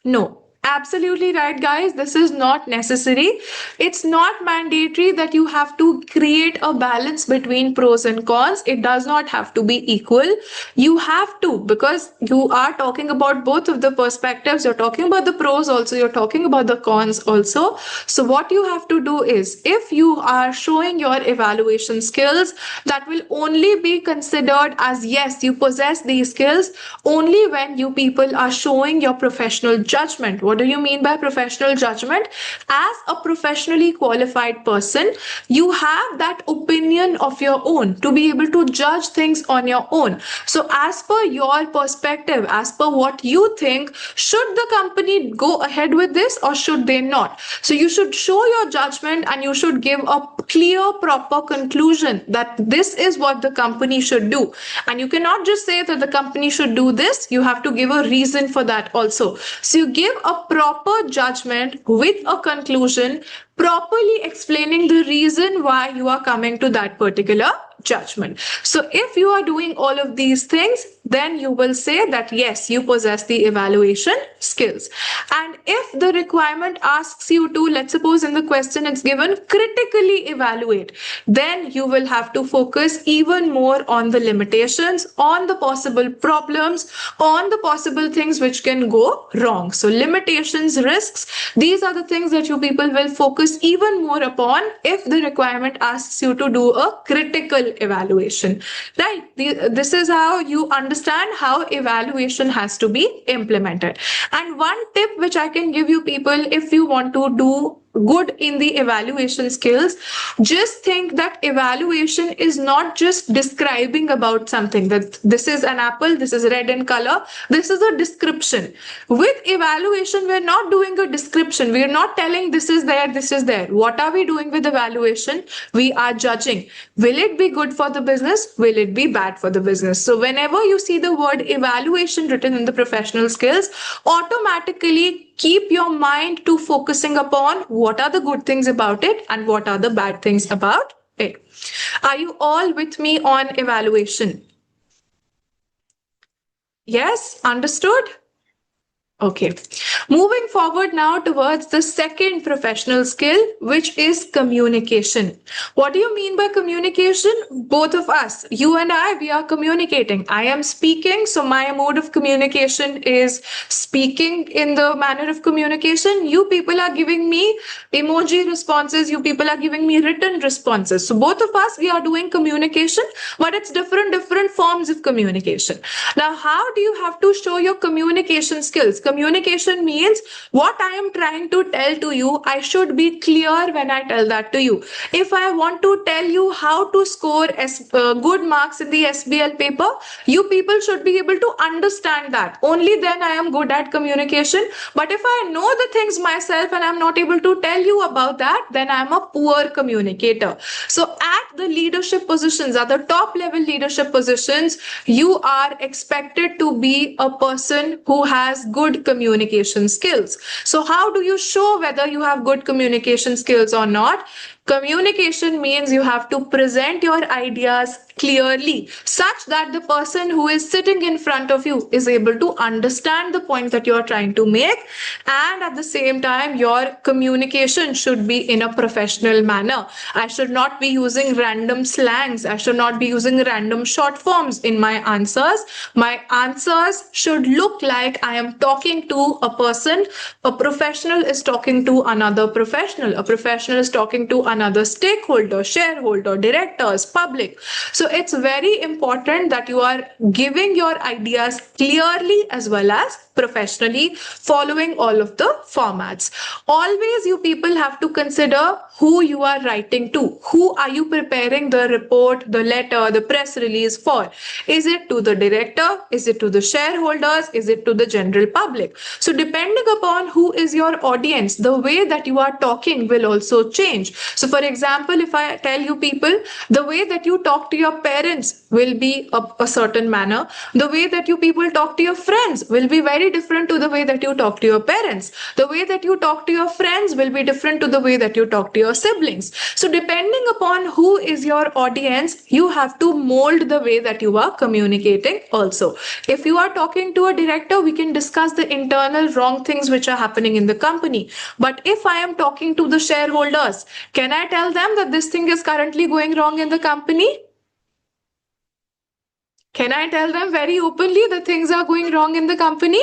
No. Absolutely right, guys. This is not necessary. It's not mandatory that you have to create a balance between pros and cons. It does not have to be equal. You have to, because you are talking about both of the perspectives. You're talking about the pros also. You're talking about the cons also. So what you have to do is, if you are showing your evaluation skills, that will only be considered as, yes, you possess these skills only when you people are showing your professional judgment. What do you mean by professional judgment? As a professionally qualified person, you have that opinion of your own to be able to judge things on your own. So as per your perspective, as per what you think, should the company go ahead with this or should they not? So you should show your judgment and you should give a clear, proper conclusion that this is what the company should do. And you cannot just say that the company should do this. You have to give a reason for that also. So you give a proper judgment with a conclusion, properly explaining the reason why you are coming to that particular judgment. So if you are doing all of these things, then you will say that yes, you possess the evaluation skills. And if the requirement asks you to, let's suppose in the question it's given, critically evaluate, then you will have to focus even more on the limitations, on the possible problems, on the possible things which can go wrong. So limitations, risks, these are the things that you people will focus even more upon if the requirement asks you to do a critical evaluation, right? This is how you understand how evaluation has to be implemented. And one tip which I can give you people, if you want to do good in the evaluation skills, just think that evaluation is not just describing about something, that this is an apple, this is red in color, this is a description. With evaluation, we're not doing a description, we're not telling this is there, this is there. What are we doing with evaluation? We are judging. Will it be good for the business? Will it be bad for the business? So whenever you see the word evaluation written in the professional skills, automatically keep your mind to focusing upon what are the good things about it and what are the bad things about it. Are you all with me on evaluation? Yes, understood? Okay, moving forward now towards the second professional skill, which is communication. What do you mean by communication? Both of us, you and I, we are communicating. I am speaking, so my mode of communication is speaking in the manner of communication. You people are giving me emoji responses, you people are giving me written responses. So both of us, we are doing communication, but it's different forms of communication. Now, how do you have to show your communication skills? Communication means what I am trying to tell to you, I should be clear when I tell that to you. If I want to tell you how to score good marks in the SBL paper, you people should be able to understand that. Only then I am good at communication. But if I know the things myself and I'm not able to tell you about that, then I'm a poor communicator. So at the leadership positions, at the top level leadership positions, you are expected to be a person who has good communication skills. So how do you show whether you have good communication skills or not? Communication means you have to present your ideas clearly such that the person who is sitting in front of you is able to understand the point that you are trying to make, and at the same time your communication should be in a professional manner. I should not be using random slangs, I should not be using random short forms in my answers. My answers should look like I am talking to a person. A professional is talking to another professional, a professional is talking to another stakeholder, shareholder, directors, public. So it's very important that you are giving your ideas clearly as well as professionally, following all of the formats. Always you people have to consider who you are writing to. Who are you preparing the report, the letter, the press release for? Is it to the director? Is it to the shareholders? Is it to the general public? So depending upon who is your audience, the way that you are talking will also change. So for example, if I tell you people, the way that you talk to your parents will be a certain manner. The way that you people talk to your friends will be very different to the way that you talk to your parents. The way that you talk to your friends will be different to the way that you talk to your siblings. So depending upon who is your audience, you have to mold the way that you are communicating also. If you are talking to a director, we can discuss the internal wrong things which are happening in the company. But if I am talking to the shareholders, can I tell them that this thing is currently going wrong in the company? Can I tell them very openly that things are going wrong in the company?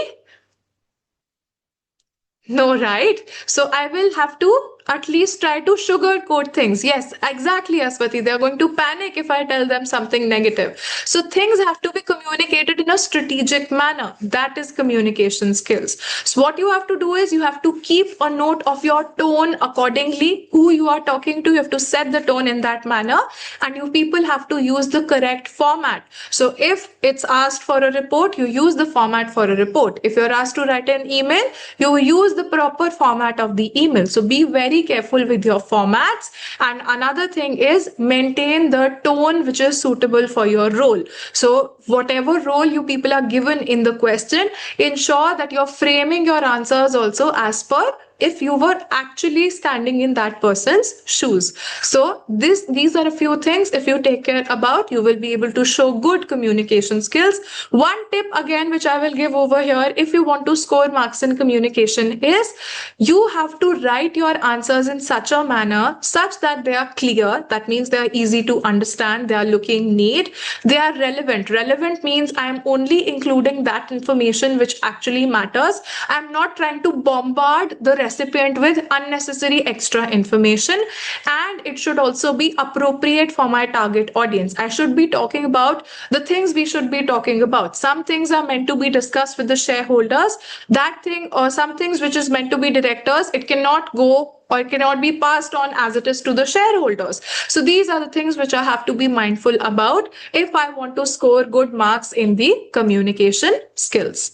No, right? So I will have to at least try to sugarcoat things. Yes, exactly, Aswati. They're going to panic if I tell them something negative. So things have to be communicated in a strategic manner. That is communication skills. So what you have to do is you have to keep a note of your tone accordingly. Who you are talking to, you have to set the tone in that manner, and you people have to use the correct format. So if it's asked for a report, you use the format for a report. If you're asked to write an email, you use the proper format of the email. So be very careful with your formats. And another thing is maintain the tone which is suitable for your role. So whatever role you people are given in the question, ensure that you're framing your answers also as per if you were actually standing in that person's shoes. So these are a few things if you take care about, you will be able to show good communication skills. One tip again which I will give over here, if you want to score marks in communication, is you have to write your answers in such a manner such that they are clear. That means they are easy to understand, they are looking neat, they are relevant. Relevant means I am only including that information which actually matters. I'm not trying to bombard the recipient with unnecessary extra information, and it should also be appropriate for my target audience. I should be talking about the things we should be talking about. Some things are meant to be discussed with the shareholders. That thing, or some things which is meant to be directors, it cannot go or it cannot be passed on as it is to the shareholders. So these are the things which I have to be mindful about if I want to score good marks in the communication skills.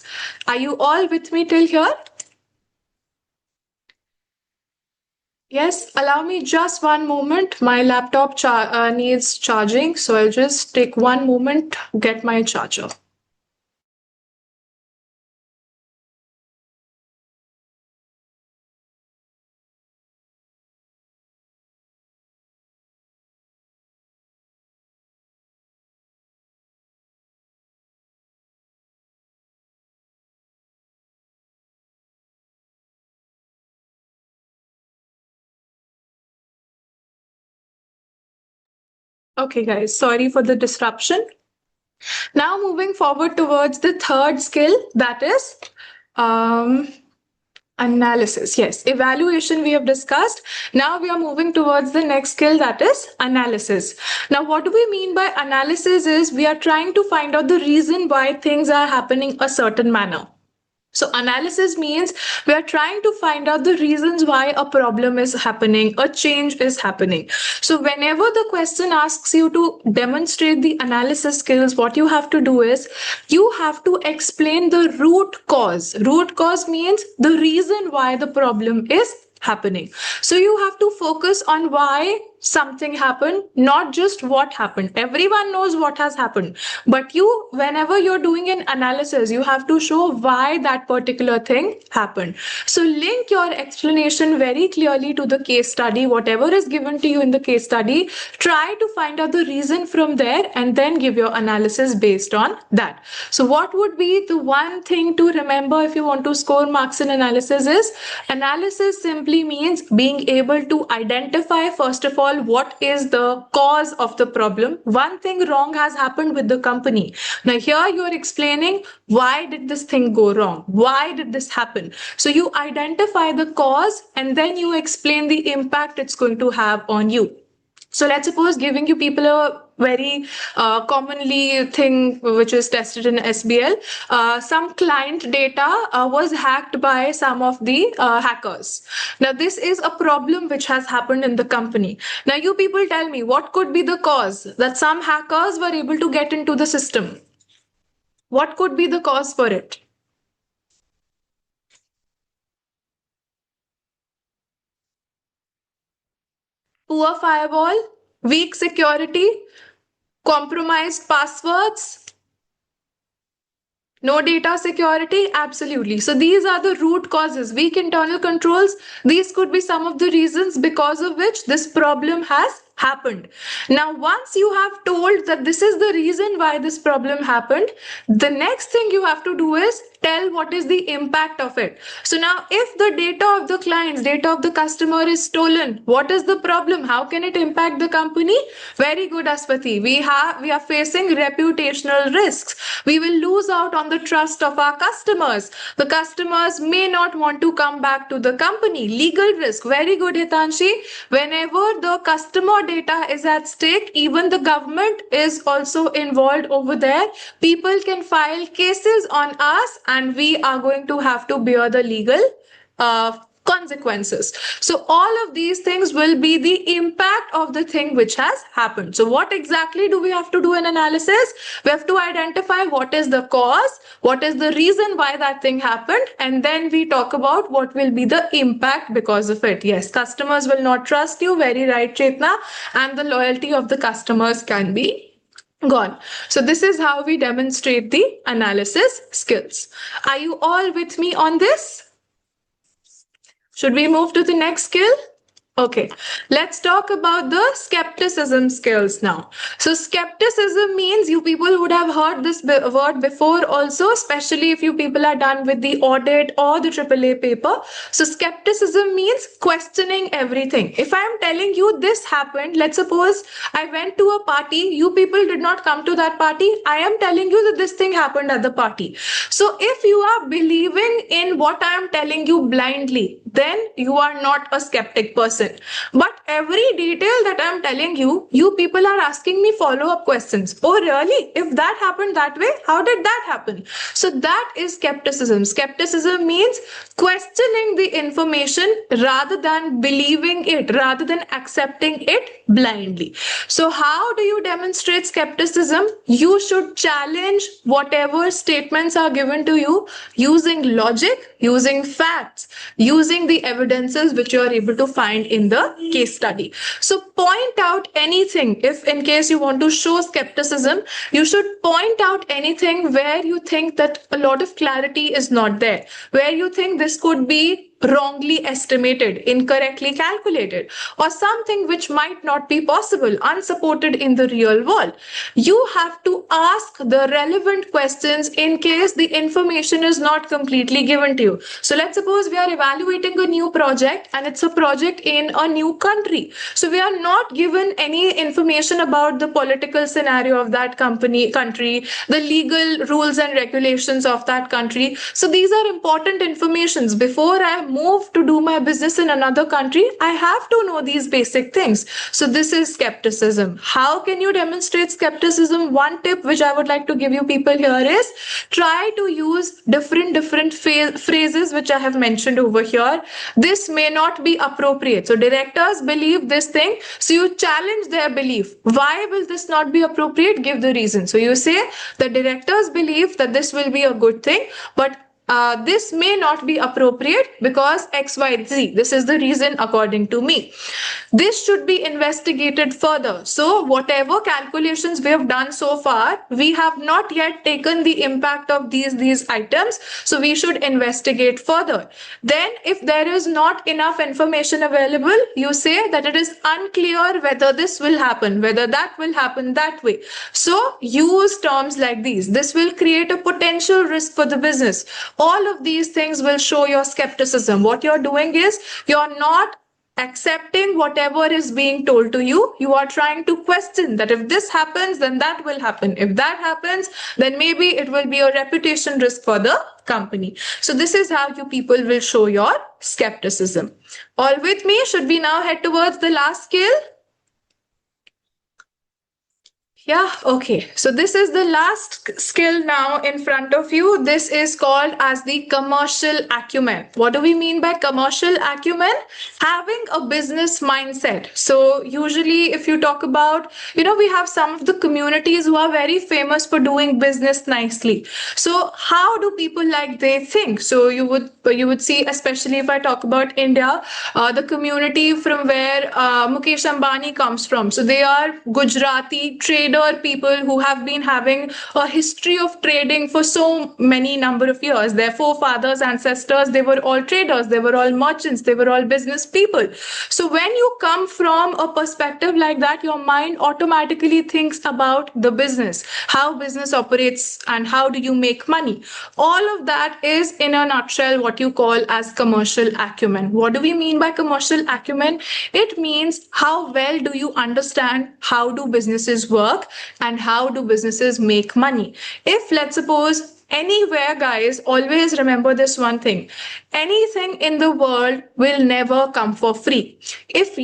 Are you all with me till here? Yes, allow me just one moment. My laptop needs charging, so I'll just take one moment, get my charger. Okay, guys, sorry for the disruption. Now moving forward towards the third skill, that is analysis. Yes, evaluation we have discussed. Now we are moving towards the next skill, that is analysis. Now what do we mean by analysis is we are trying to find out the reason why things are happening a certain manner. So analysis means we are trying to find out the reasons why a problem is happening, a change is happening. So whenever the question asks you to demonstrate the analysis skills, what you have to do is you have to explain the root cause. Root cause means the reason why the problem is happening. So you have to focus on why something happened, not just what happened. Everyone knows what has happened, but whenever you're doing an analysis, you have to show why that particular thing happened. So link your explanation very clearly to the case study, whatever is given to you in the case study. Try to find out the reason from there and then give your analysis based on that. So what would be the one thing to remember if you want to score marks in analysis is analysis simply means being able to identify, first of all, what is the cause of the problem. One thing wrong has happened with the company. Now here you are explaining why did this thing go wrong? Why did this happen? So you identify the cause and then you explain the impact it's going to have on you. So let's suppose giving you people a very commonly thing which is tested in SBL. Some client data was hacked by some of the hackers. Now this is a problem which has happened in the company. Now you people tell me what could be the cause that some hackers were able to get into the system. What could be the cause for it? Poor firewall, weak security, compromised passwords, no data security? Absolutely. So these are the root causes. Weak internal controls. These could be some of the reasons because of which this problem has happened. Now, once you have told that this is the reason why this problem happened, the next thing you have to do is tell what is the impact of it. So now if the data of the clients, data of the customer is stolen, what is the problem? How can it impact the company? Very good, Aswati. We are facing reputational risks. We will lose out on the trust of our customers. The customers may not want to come back to the company. Legal risk. Very good, Hitanshi. Whenever the customer data is at stake, even the government is also involved over there. People can file cases on us and we are going to have to bear the legal consequences. So all of these things will be the impact of the thing which has happened. So what exactly do we have to do in analysis? We have to identify what is the cause, what is the reason why that thing happened, and then we talk about what will be the impact because of it. Yes, customers will not trust you. Very right, Chetna. And the loyalty of the customers can be gone. So this is how we demonstrate the analysis skills. Are you all with me on this? Should we move to the next skill? Okay, let's talk about the skepticism skills now. So skepticism means you people would have heard this word before also, especially if you people are done with the audit or the AAA paper. So skepticism means questioning everything. If I'm telling you this happened, let's suppose I went to a party, you people did not come to that party. I am telling you that this thing happened at the party. So if you are believing in what I am telling you blindly, then you are not a skeptic person. But every detail that I'm telling you, you people are asking me follow-up questions. Oh, really? If that happened that way, how did that happen? So that is skepticism. Skepticism means questioning the information rather than believing it, rather than accepting it blindly. So how do you demonstrate skepticism? You should challenge whatever statements are given to you using logic, using facts, using the evidences which you are able to find in the case study. So point out anything. If in case you want to show skepticism, you should point out anything where you think that a lot of clarity is not there, where you think this could be wrongly estimated, incorrectly calculated, or something which might not be possible, unsupported in the real world. You have to ask the relevant questions in case the information is not completely given to you. So let's suppose we are evaluating a new project and it's a project in a new country. So we are not given any information about the political scenario of that country, the legal rules and regulations of that country. So these are important informations. Before I move to do my business in another country, I have to know these basic things. So this is skepticism. How can you demonstrate skepticism? One tip which I would like to give you people here is try to use different phrases which I have mentioned over here. This may not be appropriate. So directors believe this thing. So you challenge their belief. Why will this not be appropriate? Give the reason. So you say the directors believe that this will be a good thing, but this may not be appropriate because XYZ. This is the reason according to me. This should be investigated further. So whatever calculations we have done so far, we have not yet taken the impact of these items. So we should investigate further. Then if there is not enough information available, you say that it is unclear whether this will happen, whether that will happen that way. So use terms like these. This will create a potential risk for the business. All of these things will show your skepticism. What you're doing is you're not accepting whatever is being told to you. You are trying to question that if this happens, then that will happen. If that happens, then maybe it will be a reputation risk for the company. So this is how you people will show your skepticism. All with me? Should we now head towards the last skill? Yeah, okay. So this is the last skill now in front of you. This is called as the commercial acumen. What do we mean by commercial acumen? Having a business mindset. So usually if you talk about, we have some of the communities who are very famous for doing business nicely. So how do people like they think? So you would see, especially if I talk about India, the community from where Mukesh Ambani comes from. So they are Gujarati trader people who have been having a history of trading for so many number of years. Their forefathers, ancestors, they were all traders, they were all merchants, they were all business people. So when you come from a perspective like that, your mind automatically thinks about the business, how business operates and how do you make money. All of that is in a nutshell what you call as commercial acumen. What do we mean by commercial acumen? It means how well do you understand how do businesses work and how do businesses make money. If let's suppose anywhere, guys, always remember this one thing. Anything in the world will never come for free. If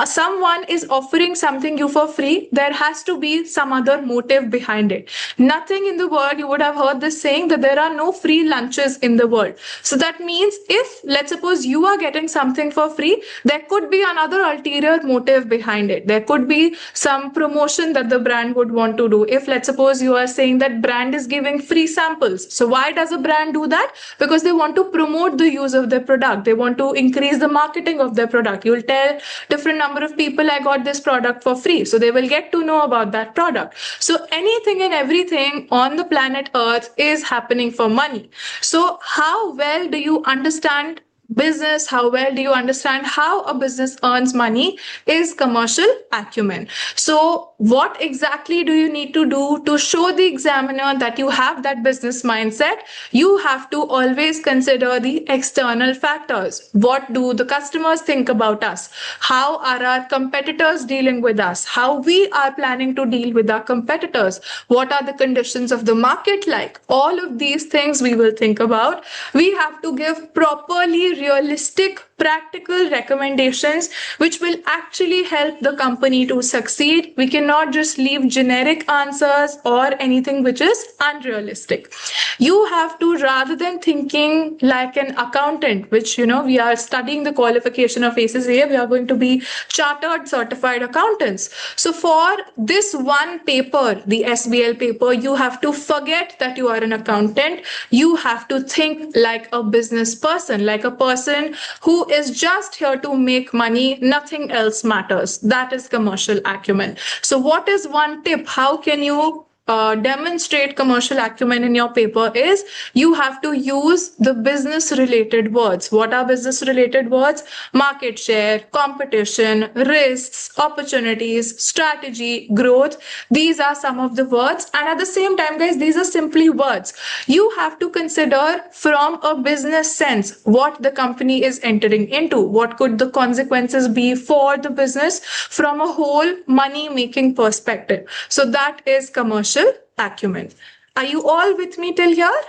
someone is offering something you for free, there has to be some other motive behind it. Nothing in the world, you would have heard this saying that there are no free lunches in the world. So that means if let's suppose you are getting something for free, there could be another ulterior motive behind it. There could be some promotion that the brand would want to do. If let's suppose you are saying that brand is giving free samples. So why does a brand do that? Because they want to promote the use of their product. They want to increase the marketing of their product. You'll tell different number of people I got this product for free. So they will get to know about that product. So anything and everything on the planet Earth is happening for money. So how well do you understand business, how well do you understand how a business earns money is commercial acumen. So what exactly do you need to do to show the examiner that you have that business mindset? You have to always consider the external factors. What do the customers think about us? How are our competitors dealing with us? How we are planning to deal with our competitors? What are the conditions of the market like? All of these things we will think about. We have to give properly realistic, practical recommendations which will actually help the company to succeed. We cannot just leave generic answers or anything which is unrealistic. You have to, rather than thinking like an accountant, which we are studying the qualification of ACCA, we are going to be chartered certified accountants. So for this one paper, the SBL paper, you have to forget that you are an accountant. You have to think like a business person, like a person who is just here to make money. Nothing else matters. That is commercial acumen. So what is one tip? How can you demonstrate commercial acumen in your paper is you have to use the business related words. What are business related words? Market share, competition, risks, opportunities, strategy, growth. These are some of the words. And at the same time, guys, these are simply words. You have to consider from a business sense what the company is entering into. What could the consequences be for the business from a whole money making perspective? So that is commercial acumen. Are you all with me till here?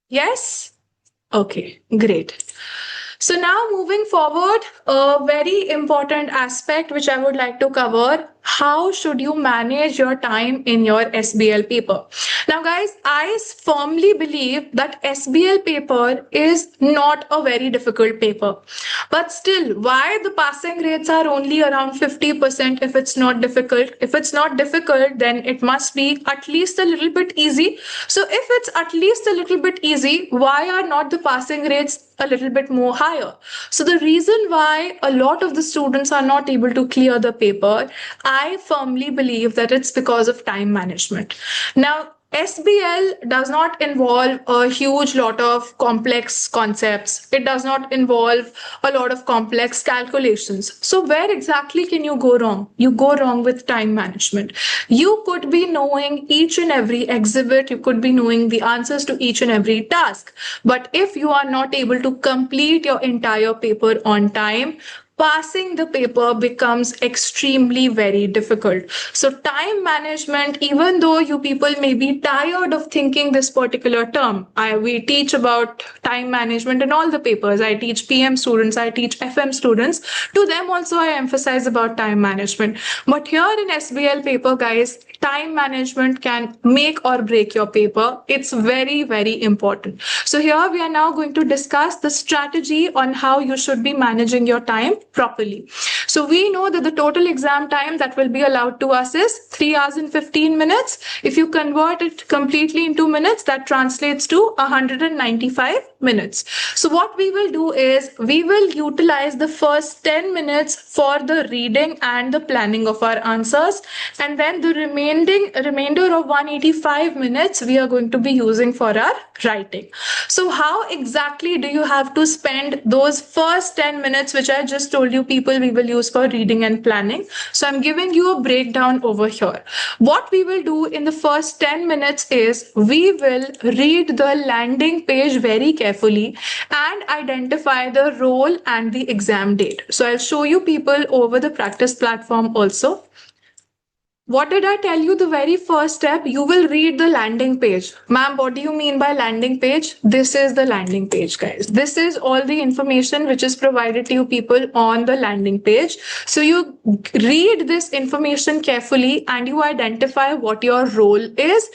Yes? Okay, great. So now moving forward, a very important aspect which I would like to cover, how should you manage your time in your SBL paper? Now, guys, I firmly believe that SBL paper is not a very difficult paper. But still, why the passing rates are only around 50% if it's not difficult? If it's not difficult, then it must be at least a little bit easy. So if it's at least a little bit easy, why are not the passing rates a little bit more higher? So the reason why a lot of the students are not able to clear the paper, I firmly believe that it's because of time management. Now, SBL does not involve a huge lot of complex concepts. It does not involve a lot of complex calculations. So where exactly can you go wrong? You go wrong with time management. You could be knowing each and every exhibit. You could be knowing the answers to each and every task. But if you are not able to complete your entire paper on time, passing the paper becomes extremely very difficult. So time management, even though you people may be tired of thinking this particular term, we teach about time management in all the papers. I teach PM students, I teach FM students. To them also I emphasize about time management. But here in SBL paper, guys, time management can make or break your paper. It's very, very important. So here we are now going to discuss the strategy on how you should be managing your time properly. So we know that the total exam time that will be allowed to us is 3 hours and 15 minutes. If you convert it completely into minutes, that translates to 195 minutes. So what we will do is we will utilize the first 10 minutes for the reading and the planning of our answers, and then the remainder of 185 minutes we are going to be using for our writing. So how exactly do you have to spend those first 10 minutes which I just told you people we will use for reading and planning? So I'm giving you a breakdown over here. What we will do in the first 10 minutes is we will read the landing page very carefully and identify the role and the exam date. So I'll show you people over the practice platform also. What did I tell you? The very first step, you will read the landing page. Ma'am, what do you mean by landing page? This is the landing page, guys. This is all the information which is provided to you people on the landing page. So you read this information carefully and you identify what your role is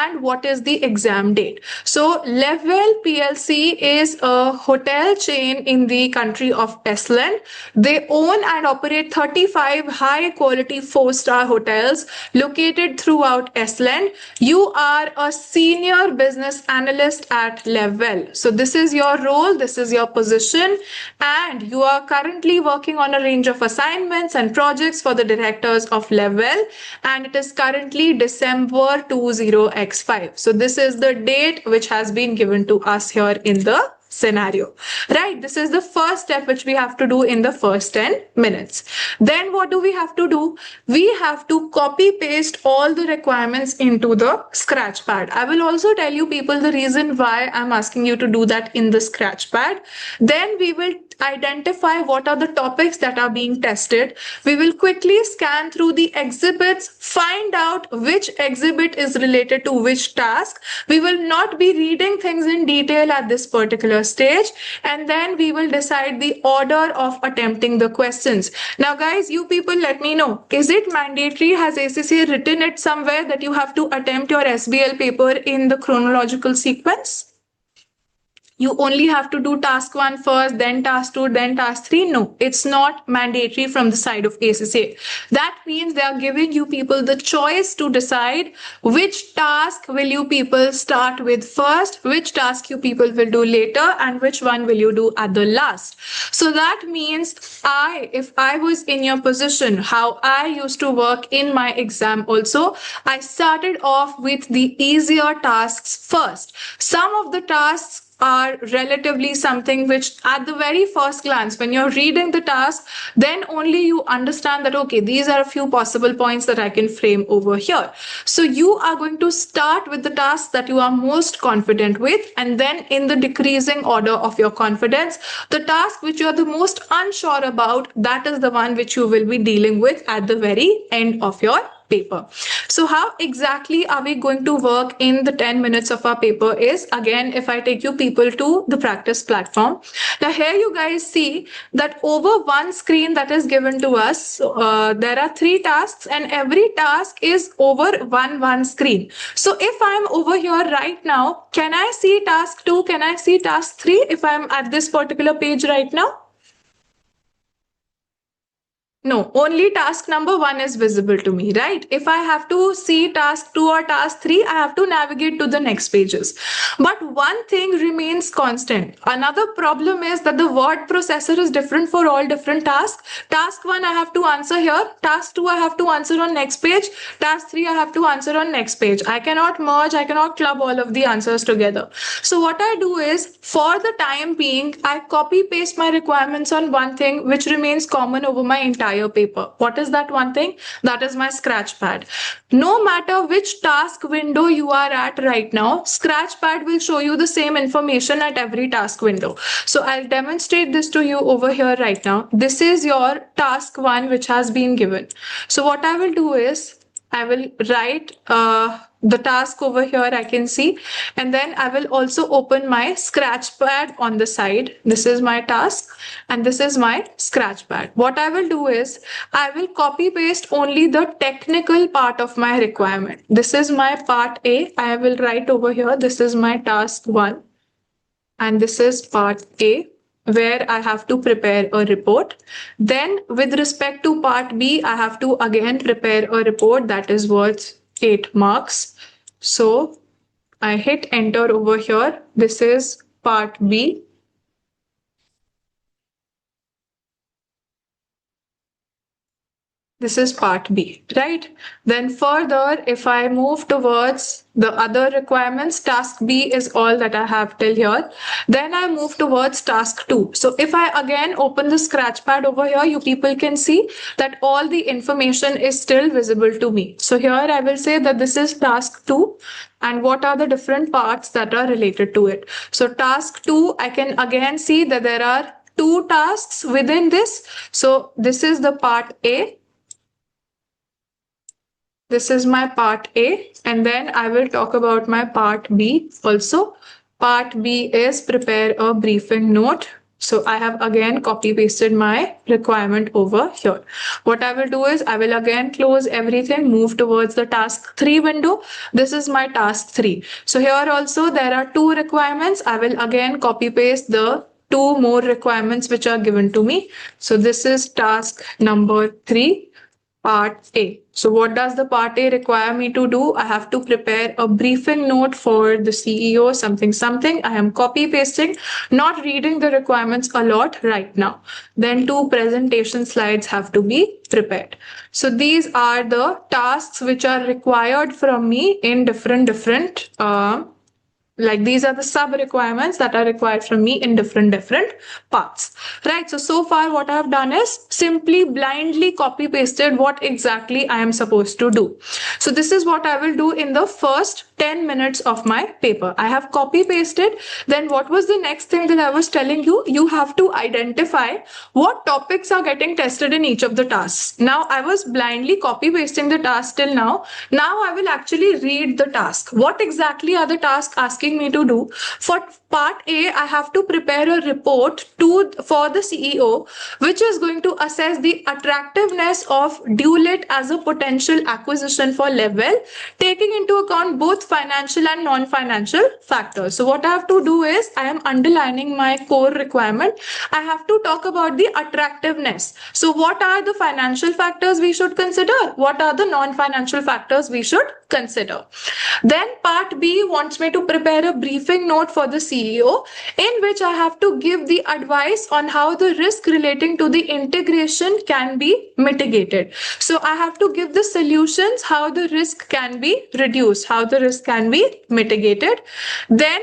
and what is the exam date. So Level PLC is a hotel chain in the country of Estland. They own and operate 35 high quality 4-star hotels located throughout Estland. You are a senior business analyst at Level. So this is your role, this is your position, and you are currently working on a range of assignments and projects for the directors of Level, and it is currently December 20x5. So this is the date which has been given to us here in the scenario, right? This is the first step which we have to do in the first 10 minutes. Then what do we have to do? We have to copy paste all the requirements into the scratch pad. I will also tell you people the reason why I'm asking you to do that in the scratch pad. Then we will identify what are the topics that are being tested. We will quickly scan through the exhibits, find out which exhibit is related to which task. We will not be reading things in detail at this particular stage, and then we will decide the order of attempting the questions. Now guys, you people let me know, is it mandatory? Has ACCA written it somewhere that you have to attempt your SBL paper in the chronological sequence? You only have to do task 1 first, then task 2, then task 3. No, it's not mandatory from the side of ACCA. That means they are giving you people the choice to decide which task will you people start with first, which task you people will do later, and which one will you do at the last. So that means if I was in your position, how I used to work in my exam also, I started off with the easier tasks first. Some of the tasks are relatively something which at the very first glance, when you're reading the task, then only you understand that, okay, these are a few possible points that I can frame over here. So you are going to start with the tasks that you are most confident with, and then in the decreasing order of your confidence, the task which you are the most unsure about, that is the one which you will be dealing with at the very end of your paper. So how exactly are we going to work in the 10 minutes of our paper is, again, if I take you people to the practice platform. Now here you guys see that over one screen that is given to us, there are 3 tasks and every task is over one screen. So if I'm over here right now, can I see task 2? Can I see task 3 if I'm at this particular page right now? No, only task number 1 is visible to me, right? If I have to see task 2 or task 3, I have to navigate to the next pages. But one thing remains constant. Another problem is that the word processor is different for all different tasks. Task 1 I have to answer here. Task 2 I have to answer on next page. Task 3 I have to answer on next page. I cannot merge, I cannot club all of the answers together. So what I do is, for the time being, I copy paste my requirements on one thing which remains common over my entire paper. What is that one thing? That is my Scratchpad. No matter which task window you are at right now, Scratchpad will show you the same information at every task window. So I'll demonstrate this to you over here right now. This is your task 1 which has been given. So what I will do is, I will write the task over here, I can see, and then I will also open my Scratchpad on the side. This is my task and this is my Scratchpad. What I will do is, I will copy paste only the technical part of my requirement. This is my part A. I will write over here, this is my task 1 and this is part A, where I have to prepare a report. Then with respect to part B, I have to again prepare a report that is worth 8 marks. So I hit enter over here. This is part B. This is part B, right? Then further, if I move towards the other requirements, task B is all that I have till here. Then I move towards task 2. So if I again open the Scratchpad over here, you people can see that all the information is still visible to me. So here I will say that this is task 2 and what are the different parts that are related to it. So task 2, I can again see that there are 2 tasks within this. So this is the part A. This is my part A, and then I will talk about my part B also. Part B is prepare a briefing note. So I have again copy pasted my requirement over here. What I will do is, I will again close everything, move towards the task 3 window. This is my task 3. So here also there are 2 requirements. I will again copy paste the 2 more requirements which are given to me. So this is task number 3. Part A. So what does the part A require me to do? I have to prepare a briefing note for the CEO, something. I am copy pasting, not reading the requirements a lot right now. Then 2 presentation slides have to be prepared. So these are the tasks which are required from me in different like these are the sub requirements that are required from me in different parts, right? So far what I've done is simply blindly copy pasted what exactly I am supposed to do. So this is what I will do in the first 10 minutes of my paper. I have copy pasted. Then what was the next thing that I was telling you? You have to identify what topics are getting tested in each of the tasks. Now I was blindly copy pasting the task till now. Now I will actually read the task. What exactly are the tasks asking me to do? For part A, I have to prepare a report for the CEO, which is going to assess the attractiveness of Duelit as a potential acquisition for Level, taking into account both financial and non-financial factors. So what I have to do is, I am underlining my core requirement. I have to talk about the attractiveness. So what are the financial factors we should consider? What are the non-financial factors we should consider? Then part B wants me to prepare a briefing note for the CEO, in which I have to give the advice on how the risk relating to the integration can be mitigated. So I have to give the solutions, how the risk can be reduced, how the risk can be mitigated. Then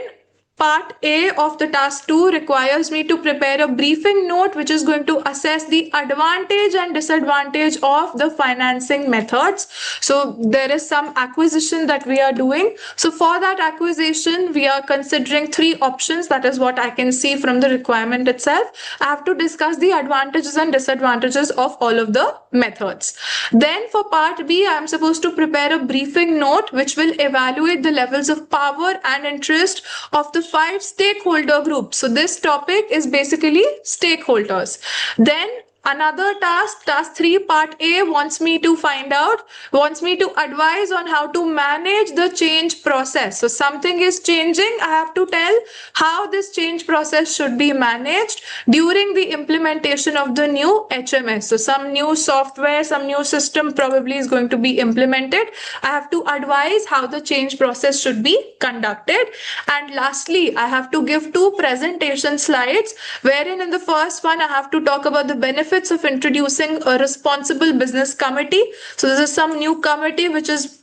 part A of the task 2 requires me to prepare a briefing note which is going to assess the advantage and disadvantage of the financing methods. So there is some acquisition that we are doing. So for that acquisition, we are considering 3 options. That is what I can see from the requirement itself. I have to discuss the advantages and disadvantages of all of the methods. Then for part B, I am supposed to prepare a briefing note which will evaluate the levels of power and interest of the 5 stakeholder groups. So this topic is basically stakeholders. Then another task 3, part A, wants me to advise on how to manage the change process. So something is changing. I have to tell how this change process should be managed during the implementation of the new HMS. So some new software, some new system probably is going to be implemented. I have to advise how the change process should be conducted. And lastly, I have to give 2 presentation slides, wherein in the first one, I have to talk about the benefits of introducing a responsible business committee. So this is some new committee which is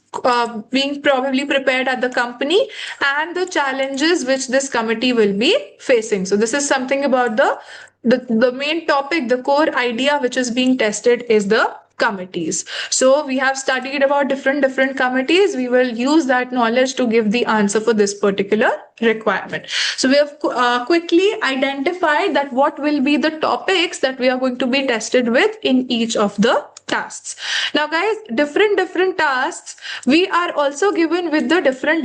being probably prepared at the company, and the challenges which this committee will be facing. So this is something about the main topic, the core idea which is being tested is the committees. So we have studied about different committees. We will use that knowledge to give the answer for this particular requirement. So we have quickly identified that what will be the topics that we are going to be tested with in each of the tasks. Now guys, different tasks we are also given with the different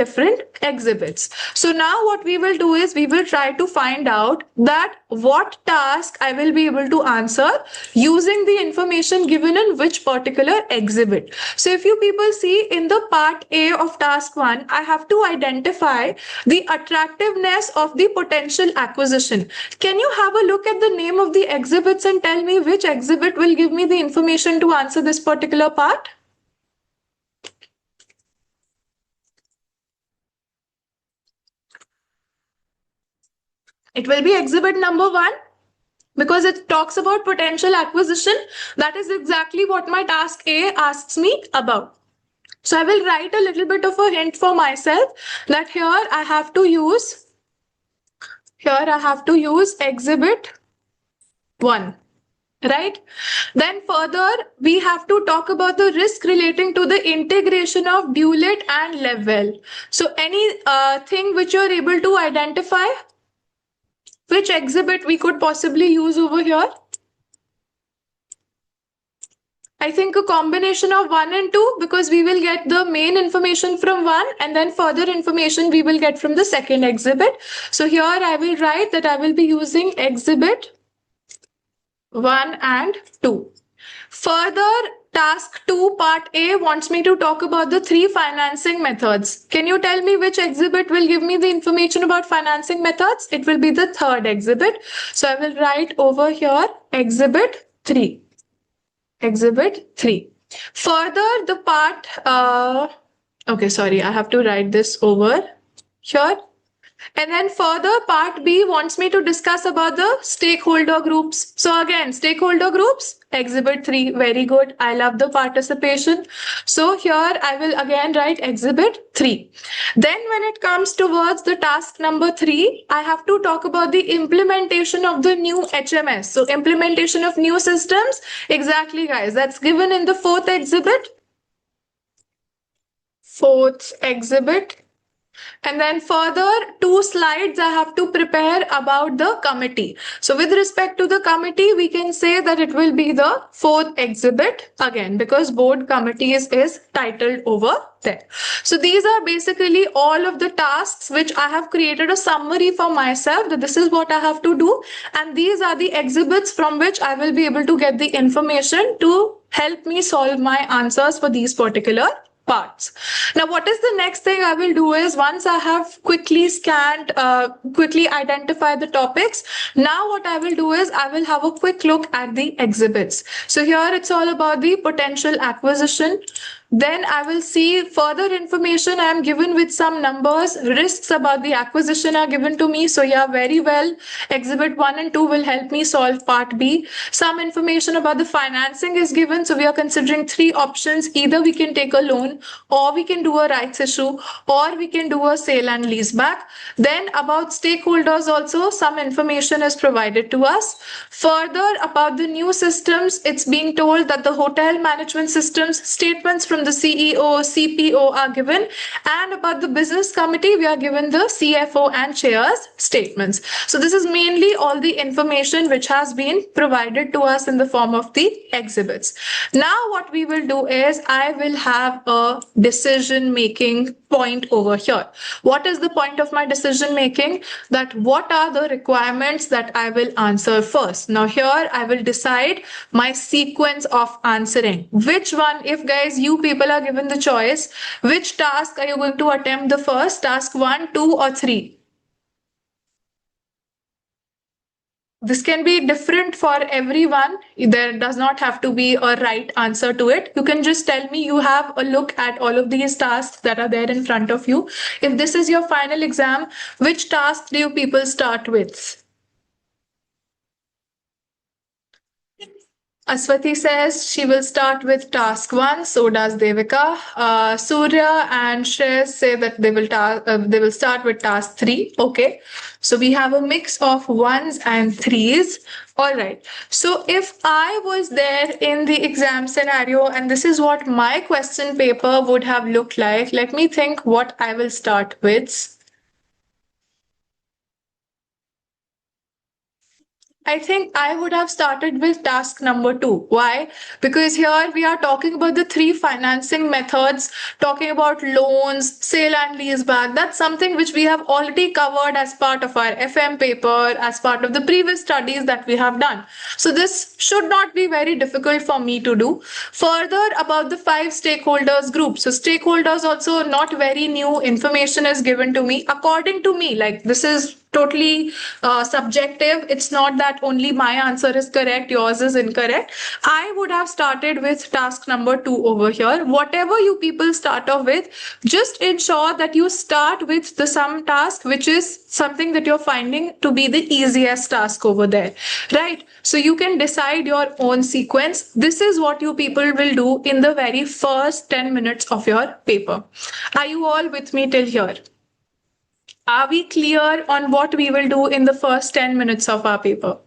exhibits. So now what we will do is we will try to find out that what task I will be able to answer using the information given in which particular exhibit. So if you people see in the part A of task 1, I have to identify the attractiveness of the potential acquisition. Can you have a look at the name of the exhibits and tell me which exhibit will give me the information to answer this particular part? It will be exhibit number 1 because it talks about potential acquisition. That is exactly what my task A asks me about. So I will write a little bit of a hint for myself that here I have to use exhibit 1. Right? Then further, we have to talk about the risk relating to the integration of Dulett and Levell. So any thing which you are able to identify, which exhibit we could possibly use over here? I think a combination of 1 and 2, because we will get the main information from 1 and then further information we will get from the second exhibit. So here I will write that I will be using exhibit 1 and 2. Further, task 2 part A wants me to talk about the 3 financing methods. Can you tell me which exhibit will give me the information about financing methods? It will be the third exhibit. So I will write over here exhibit 3. Exhibit 3. Further, the part, okay, sorry, I have to write this over here. And then further, part B wants me to discuss about the stakeholder groups. So again, stakeholder groups, exhibit 3, very good. I love the participation. So here I will again write exhibit 3. Then when it comes towards the task number 3, I have to talk about the implementation of the new HMS. So implementation of new systems, exactly guys, that's given in the 4th exhibit. 4th exhibit. And then further 2 slides I have to prepare about the committee. So with respect to the committee, we can say that it will be the 4th exhibit again, because board committees is titled over there. So these are basically all of the tasks which I have created a summary for myself that this is what I have to do. And these are the exhibits from which I will be able to get the information to help me solve my answers for these particular parts. Now, what is the next thing I will do is once I have quickly scanned, quickly identified the topics, now what I will do is I will have a quick look at the exhibits. So here it's all about the potential acquisition. Then I will see further information I am given with some numbers. Risks about the acquisition are given to me. So yeah, very well. Exhibit 1 and 2 will help me solve part B. Some information about the financing is given. So we are considering 3 options. Either we can take a loan, or we can do a rights issue, or we can do a sale and lease back. Then about stakeholders also, some information is provided to us. Further about the new systems, it's being told that the hotel management systems, statements from from the CEO, CPO are given. And about the business committee, we are given the CFO and chair's statements. So this is mainly all the information which has been provided to us in the form of the exhibits. Now what we will do is I will have a decision making point over here. What is the point of my decision making? That what are the requirements that I will answer first. Now here I will decide my sequence of answering. Which one, if guys you people are given the choice, which task are you going to attempt the first? Task 1, 2 or 3? This can be different for everyone. There does not have to be a right answer to it. You can just tell me you have a look at all of these tasks that are there in front of you. If this is your final exam, which task do you people start with? Aswati says she will start with task 1. So does Devika. Surya and Shreyas say that they will start with task 3. Okay. So we have a mix of ones and threes. All right. So if I was there in the exam scenario and this is what my question paper would have looked like, let me think what I will start with. I think I would have started with task number 2. Why? Because here we are talking about the 3 financing methods, talking about loans, sale and lease back. That's something which we have already covered as part of our FM paper, as part of the previous studies that we have done. So this should not be very difficult for me to do. Further, about the 5 stakeholders group. So stakeholders also not very new information is given to me. According to me, like this is totally subjective. It's not that only my answer is correct, yours is incorrect. I would have started with task number 2 over here. Whatever you people start off with, just ensure that you start with the sum task, which is something that you're finding to be the easiest task over there, right? So you can decide your own sequence. This is what you people will do in the very first 10 minutes of your paper. Are you all with me till here? Are we clear on what we will do in the first 10 minutes of our paper?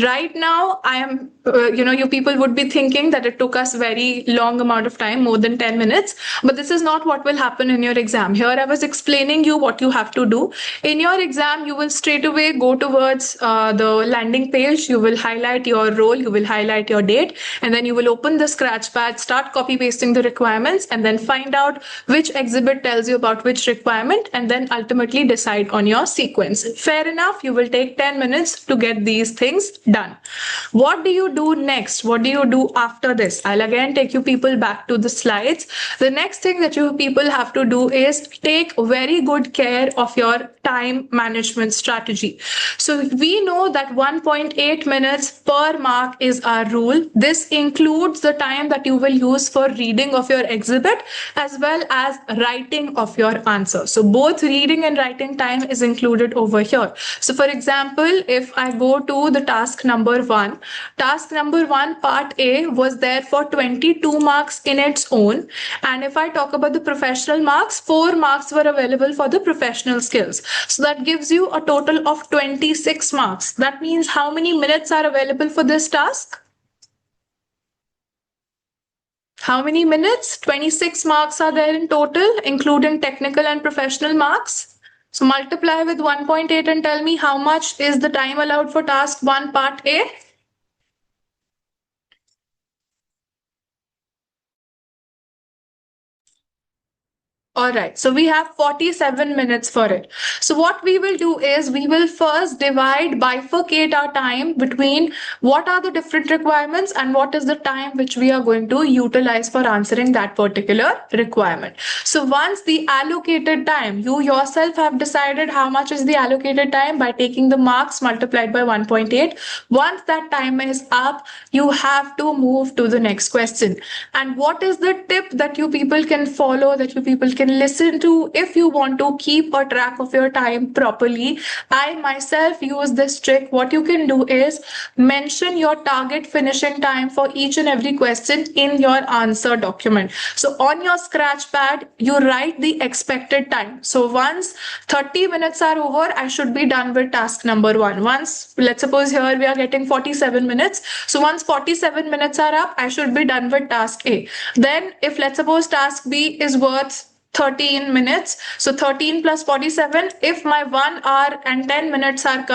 Right now, I am, you people would be thinking that it took us very long amount of time, more than 10 minutes, but this is not what will happen in your exam. Here, I was explaining you what you have to do. In your exam, you will straight away go towards the landing page. You will highlight your role, you will highlight your date, and then you will open the Scratchpad, start copy pasting the requirements, and then find out which exhibit tells you about which requirement, and then ultimately decide on your sequence. Fair enough, you will take 10 minutes to get these things done. What do you do next? What do you do after this? I'll again take you people back to the slides. The next thing that you people have to do is take very good care of your time management strategy. So we know that 1.8 minutes per mark is our rule. This includes the time that you will use for reading of your exhibit as well as writing of your answer. So both reading and writing time is included over here. So for example, if I go to the task number 1, task number 1 part A was there for 22 marks in its own. And if I talk about the professional marks, 4 marks were available for the professional skills. So that gives you a total of 26 marks. That means how many minutes are available for this task? How many minutes? 26 marks are there in total, including technical and professional marks. So multiply with 1.8 and tell me how much is the time allowed for task 1 part A? All right, so we have 47 minutes for it. So what we will do is we will first bifurcate our time between what are the different requirements and what is the time which we are going to utilize for answering that particular requirement. So once the allocated time, you yourself have decided how much is the allocated time by taking the marks multiplied by 1.8. Once that time is up, you have to move to the next question. And what is the tip that you people can follow, that you people can can listen to if you want to keep a track of your time properly. I myself use this trick. What you can do is mention your target finishing time for each and every question in your answer document. So on your scratch pad, you write the expected time. So once 30 minutes are over, I should be done with task number 1. Once, let's suppose here we are getting 47 minutes. So once 47 minutes are up, I should be done with task A. Then if let's suppose task B is worth 13 minutes, so 13 plus 47, if my 1 hour and 10 minutes are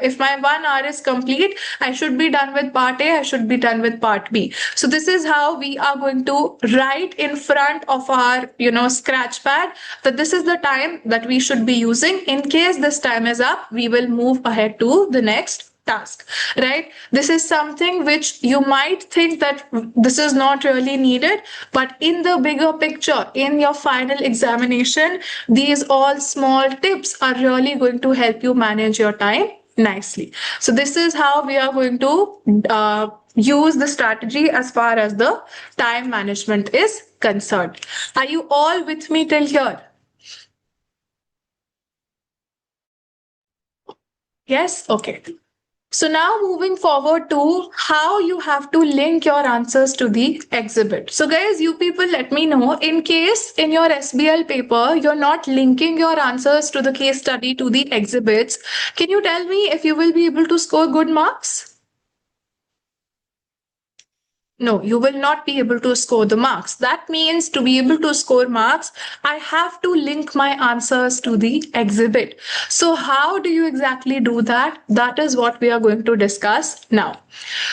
if my 1 hour is complete, I should be done with part A, I should be done with part B. So this is how we are going to write in front of our scratch pad that this is the time that we should be using. In case this time is up, we will move ahead to the next task, right? This is something which you might think that this is not really needed, but in the bigger picture, in your final examination, these all small tips are really going to help you manage your time nicely. So this is how we are going to use the strategy as far as the time management is concerned. Are you all with me till here? Yes? Okay. So now moving forward to how you have to link your answers to the exhibit. So guys, you people let me know in case in your SBL paper, you're not linking your answers to the case study to the exhibits. Can you tell me if you will be able to score good marks? No, you will not be able to score the marks. That means to be able to score marks, I have to link my answers to the exhibit. So how do you exactly do that? That is what we are going to discuss now.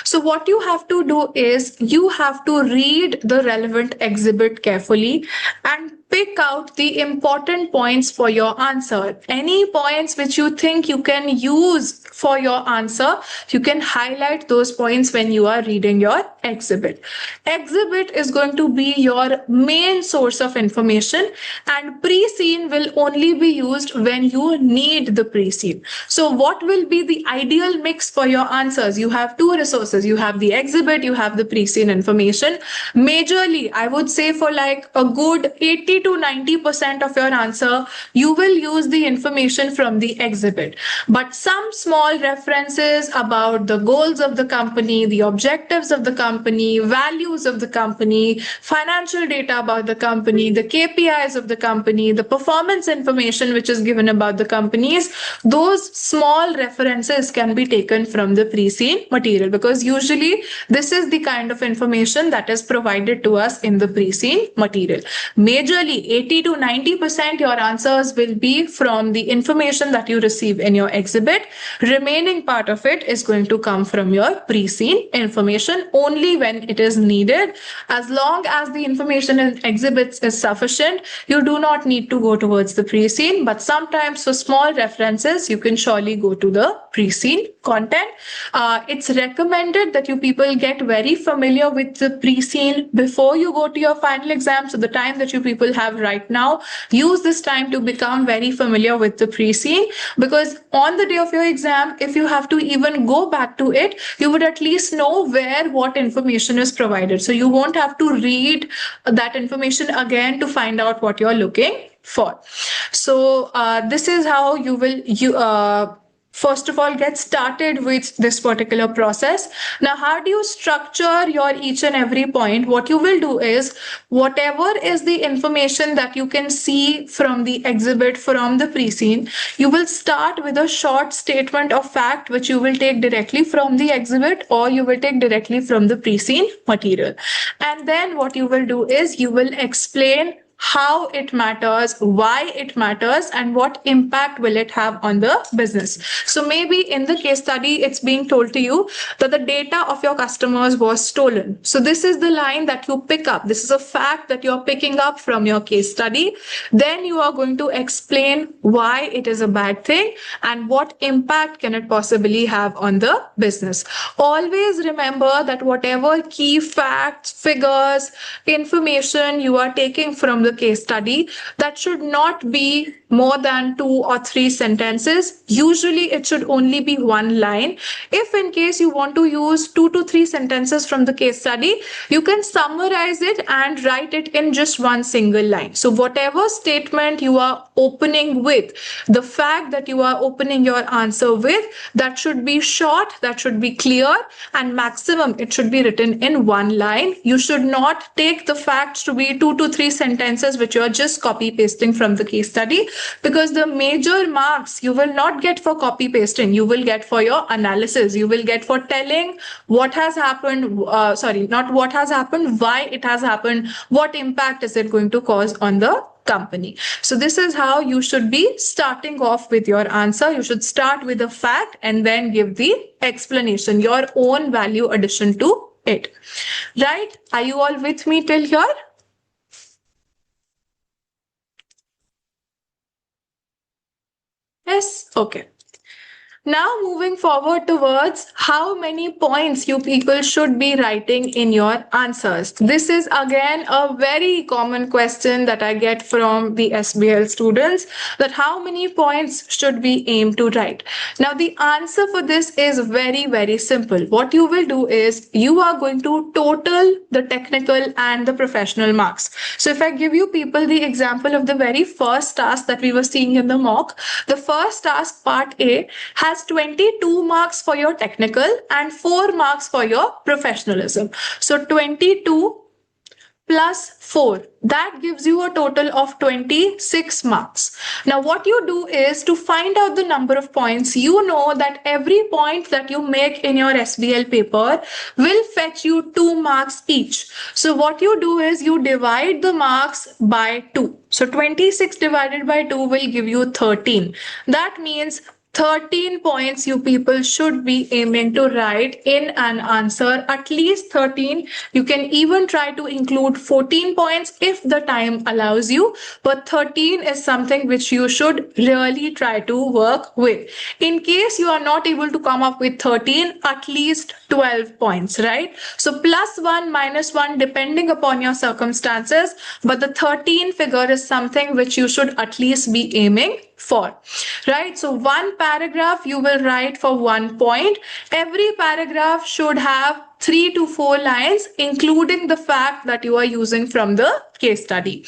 So what you have to do is you have to read the relevant exhibit carefully and pick out the important points for your answer. Any points which you think you can use for your answer, you can highlight those points when you are reading your exhibit. Exhibit is going to be your main source of information, and pre-scene will only be used when you need the pre-scene. So what will be the ideal mix for your answers? You have two resources. You have the exhibit, you have the pre-scene information. Majorly, I would say for like a good 80 to 90% of your answer, you will use the information from the exhibit. But some small references about the goals of the company, the objectives of the company, values of the company, financial data about the company, the KPIs of the company, the performance information which is given about the companies, those small references can be taken from the pre-scene material, because usually this is the kind of information that is provided to us in the pre-scene material. Majorly 80 to 90% your answers will be from the information that you receive in your exhibit. Remaining part of it is going to come from your pre-scene information only when it is needed. As long as the information in exhibits is sufficient, you do not need to go towards the pre-scene, but sometimes for small references, you can surely go to the pre-scene content. It's recommended that you people get very familiar with the pre-scene before you go to your final exam. So the time that you people have right now, use this time to become very familiar with the pre-scene, because on the day of your exam, if you have to even go back to it, you would at least know where what information is provided. So you won't have to read that information again to find out what you're looking for. So this is how you will first of all get started with this particular process. Now, how do you structure your each and every point? What you will do is whatever is the information that you can see from the exhibit, from the pre-scene, you will start with a short statement of fact which you will take directly from the exhibit, or you will take directly from the pre-scene material. And then what you will do is you will explain how it matters, why it matters, and what impact will it have on the business. So maybe in the case study, it's being told to you that the data of your customers was stolen. So this is the line that you pick up. This is a fact that you're picking up from your case study. Then you are going to explain why it is a bad thing and what impact can it possibly have on the business. Always remember that whatever key facts, figures, information you are taking from the the case study, that should not be more than 2 or 3 sentences. Usually it should only be one line. If in case you want to use 2 to 3 sentences from the case study, you can summarize it and write it in just one single line. So whatever statement you are opening with, the fact that you are opening your answer with, that should be short, that should be clear, and maximum it should be written in one line. You should not take the facts to be 2 to 3 sentences which you are just copy pasting from the case study, because the major marks you will not get for copy pasting, you will get for your analysis, you will get for telling what has happened, not what has happened, why it has happened, what impact is it going to cause on the company. So this is how you should be starting off with your answer. You should start with a fact and then give the explanation, your own value addition to it. Right? Are you all with me till here? Yes? Okay. Now moving forward towards how many points you people should be writing in your answers. This is again a very common question that I get from the SBL students, that how many points should we aim to write. Now the answer for this is very, very simple. What you will do is you are going to total the technical and the professional marks. So if I give you people the example of the very first task that we were seeing in the mock, the first task part A has 22 marks for your technical and 4 marks for your professionalism. So 22 plus 4, that gives you a total of 26 marks. Now what you do is, to find out the number of points, you know that every point that you make in your SBL paper will fetch you 2 marks each. So what you do is you divide the marks by 2. So 26 divided by 2 will give you 13. That means 13 points you people should be aiming to write in an answer, at least 13. You can even try to include 14 points if the time allows you, but 13 is something which you should really try to work with. In case you are not able to come up with 13, at least 12 points, right? So +1, -1, depending upon your circumstances, but the 13 figure is something which you should at least be aiming for, right? So one paragraph you will write for 1 point. Every paragraph should have 3 to 4 lines, including the fact that you are using from the case study.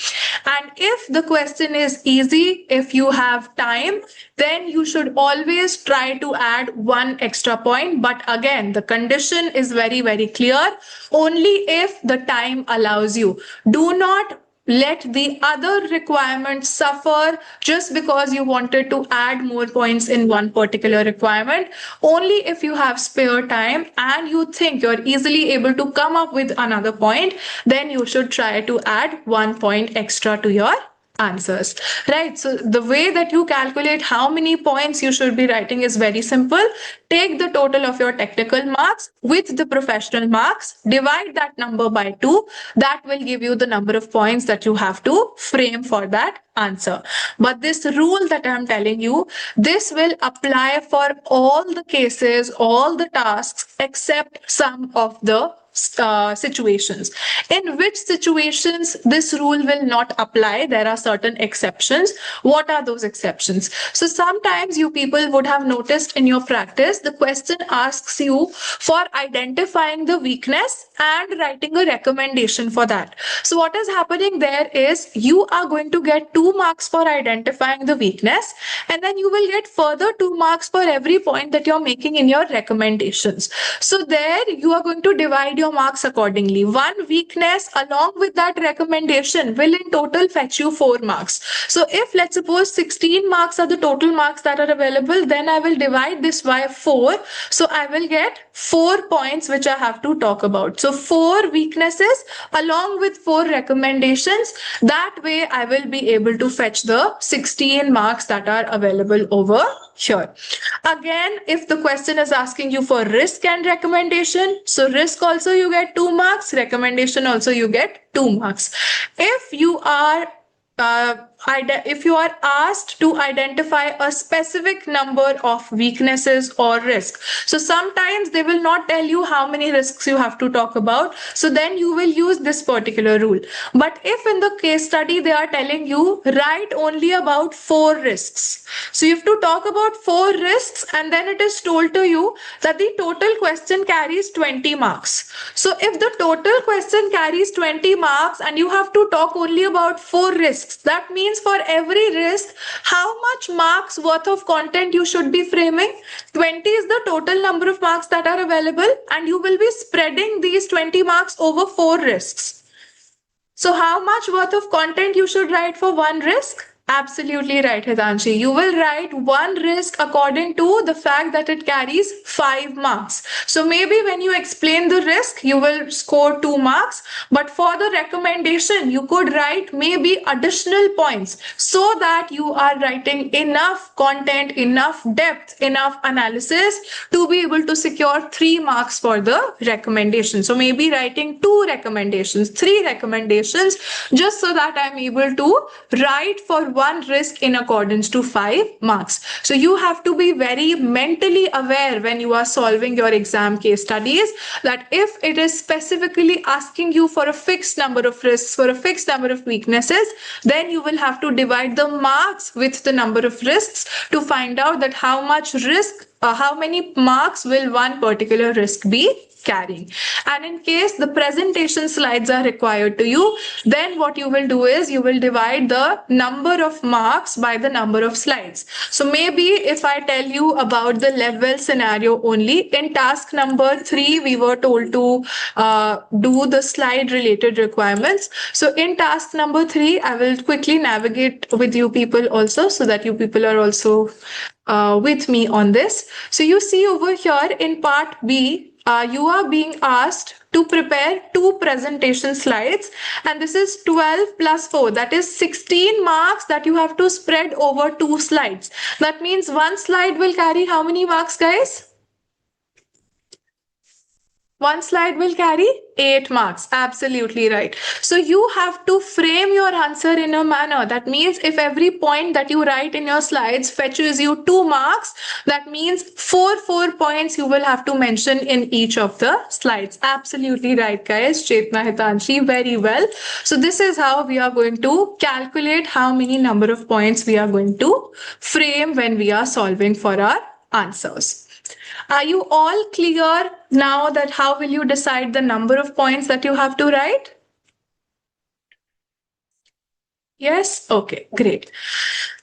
And if the question is easy, if you have time, then you should always try to add 1 extra point. But again, the condition is very, very clear. Only if the time allows you. Do not let the other requirements suffer just because you wanted to add more points in one particular requirement. Only if you have spare time and you think you're easily able to come up with another point, then you should try to add 1 point extra to your answers, right? So the way that you calculate how many points you should be writing is very simple. Take the total of your technical marks with the professional marks, divide that number by 2. That will give you the number of points that you have to frame for that answer. But this rule that I'm telling you, this will apply for all the cases, all the tasks, except some of the situations. In which situations this rule will not apply? There are certain exceptions. What are those exceptions? So sometimes you people would have noticed in your practice, the question asks you for identifying the weakness and writing a recommendation for that. So what is happening there is you are going to get 2 marks for identifying the weakness, and then you will get further 2 marks for every point that you're making in your recommendations. So there you are going to divide your marks accordingly. One weakness along with that recommendation will in total fetch you 4 marks. So if let's suppose 16 marks are the total marks that are available, then I will divide this by 4. So I will get 4 points which I have to talk about. So 4 weaknesses along with 4 recommendations. That way I will be able to fetch the 16 marks that are available over here. Again, if the question is asking you for risk and recommendation, so risk also you get 2 marks, recommendation also you get 2 marks. If you are if you are asked to identify a specific number of weaknesses or risks. So sometimes they will not tell you how many risks you have to talk about. So then you will use this particular rule. But if in the case study they are telling you write only about 4 risks. So you have to talk about 4 risks, and then it is told to you that the total question carries 20 marks. So if the total question carries 20 marks and you have to talk only about 4 risks, that means for every risk, how much marks worth of content you should be framing? 20 is the total number of marks that are available, and you will be spreading these 20 marks over 4 risks. So how much worth of content you should write for one risk? Absolutely right, Hitanshi. You will write one risk according to the fact that it carries 5 marks. So maybe when you explain the risk, you will score 2 marks. But for the recommendation, you could write maybe additional points so that you are writing enough content, enough depth, enough analysis to be able to secure 3 marks for the recommendation. So maybe writing 2 recommendations, 3 recommendations, just so that I'm able to write for one risk in accordance to 5 marks. So you have to be very mentally aware when you are solving your exam case studies that if it is specifically asking you for a fixed number of risks, for a fixed number of weaknesses, then you will have to divide the marks with the number of risks to find out that how much risk, how many marks will one particular risk be carrying. And in case the presentation slides are required to you, then what you will do is you will divide the number of marks by the number of slides. So maybe if I tell you about the level scenario only, in task number 3 we were told to do the slide related requirements. So in task number 3 I will quickly navigate with you people also, so that you people are also with me on this. So you see over here in part B, you are being asked to prepare 2 presentation slides, and this is 12 plus 4, that is 16 marks that you have to spread over 2 slides. That means one slide will carry how many marks, guys? One slide will carry 8 marks. Absolutely right. So you have to frame your answer in a manner. That means if every point that you write in your slides fetches you 2 marks, that means 4 points you will have to mention in each of the slides. Absolutely right, guys. Chetna, Hitanshi, very well. So this is how we are going to calculate how many number of points we are going to frame when we are solving for our answers. Are you all clear now that how will you decide the number of points that you have to write? Yes? Okay, great.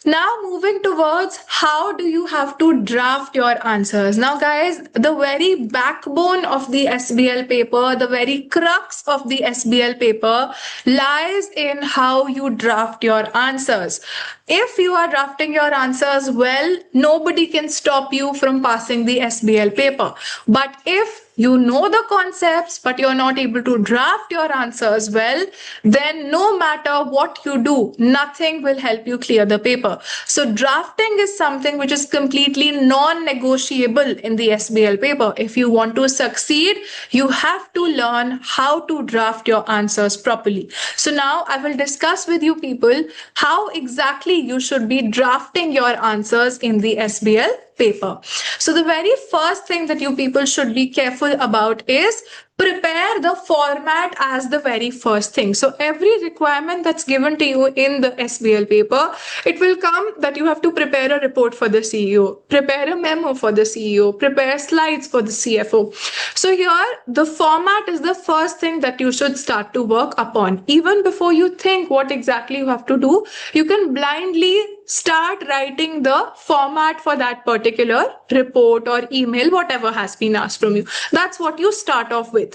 Now moving towards how do you have to draft your answers. Now guys, the very backbone of the SBL paper, the very crux of the SBL paper lies in how you draft your answers. If you are drafting your answers well, nobody can stop you from passing the SBL paper. But if you know the concepts, but you're not able to draft your answers well, then no matter what you do, nothing will help you clear the paper. So drafting is something which is completely non-negotiable in the SBL paper. If you want to succeed, you have to learn how to draft your answers properly. So now I will discuss with you people how exactly you should be drafting your answers in the SBL paper. So the very first thing that you people should be careful about is prepare the format as the very first thing. So every requirement that's given to you in the SBL paper, it will come that you have to prepare a report for the CEO, prepare a memo for the CEO, prepare slides for the CFO. So here, the format is the first thing that you should start to work upon. Even before you think what exactly you have to do, you can blindly start writing the format for that particular report or email, whatever has been asked from you. That's what you start off with.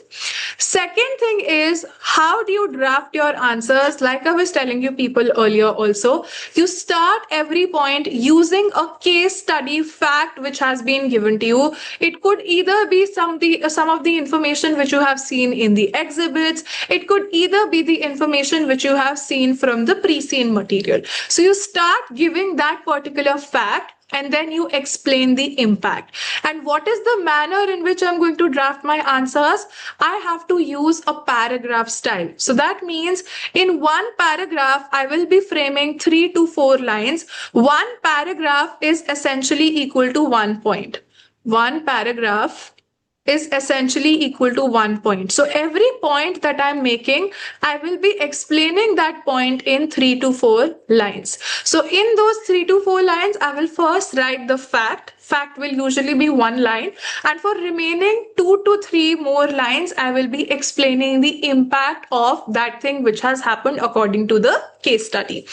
Second thing is, how do you draft your answers? Like I was telling you people earlier also, you start every point using a case study fact which has been given to you. It could either be some of the information which you have seen in the exhibits. It could either be the information which you have seen from the pre-seen material. So you start giving that particular fact, and then you explain the impact. And what is the manner in which I'm going to draft my answers? I have to use a paragraph style. So that means in one paragraph, I will be framing 3 to 4 lines. One paragraph is essentially equal to 1 point. One paragraph is essentially equal to 1 point. So every point that I'm making, I will be explaining that point in 3 to 4 lines. So in those 3 to 4 lines, I will first write the fact. Fact will usually be 1 line. And for remaining 2 to 3 more lines, I will be explaining the impact of that thing which has happened according to the case study.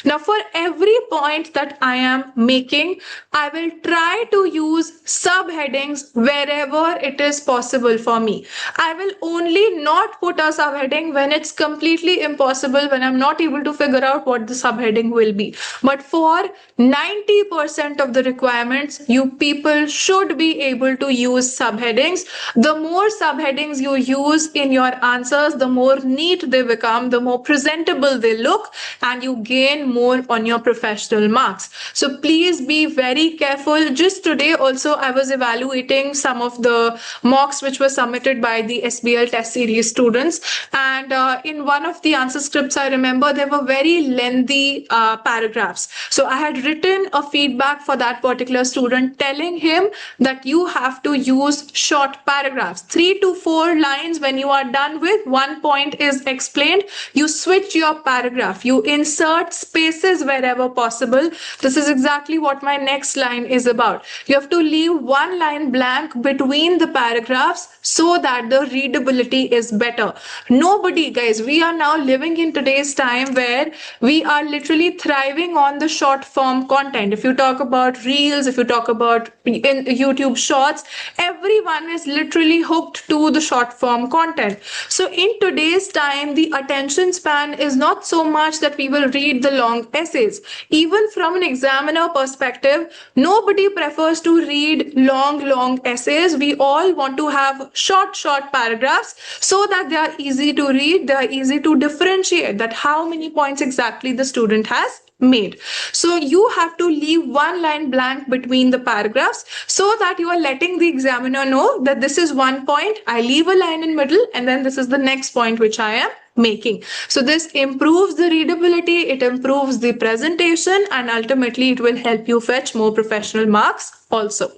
Now, for every point that I am making, I will try to use subheadings wherever it is possible for me. I will only not put a subheading when it's completely impossible, when I'm not able to figure out what the subheading will be. But for 90% of the requirements, you people should be able to use subheadings. The more subheadings you use in your answers, the more neat they become, the more presentable they look, and you gain more on your professional marks. So please be very careful. Just today also, I was evaluating some of the mocks which were submitted by the SBL test series students. And in one of the answer scripts, I remember there were very lengthy paragraphs. So I had written a feedback for that particular student telling him that you have to use short paragraphs. 3 to 4 lines when you are done with, 1 point is explained. You switch your paragraph. You insert spaces wherever possible. This is exactly what my next line is about. You have to leave 1 line blank between the paragraphs so that the readability is better. Nobody, guys, we are now living in today's time where we are literally thriving on the short form content. If you talk about reels, if you talk about in YouTube shorts, everyone is literally hooked to the short form content. So in today's time, the attention span is not so much that we will read the long essays. Even from an examiner perspective, nobody prefers to read long essays. We all want to have short paragraphs so that they are easy to read, they are easy to differentiate that how many points exactly the student has made. So you have to leave 1 line blank between the paragraphs so that you are letting the examiner know that this is 1 point, I leave a line in middle, and then this is the next point which I am making. So this improves the readability, it improves the presentation, and ultimately it will help you fetch more professional marks also.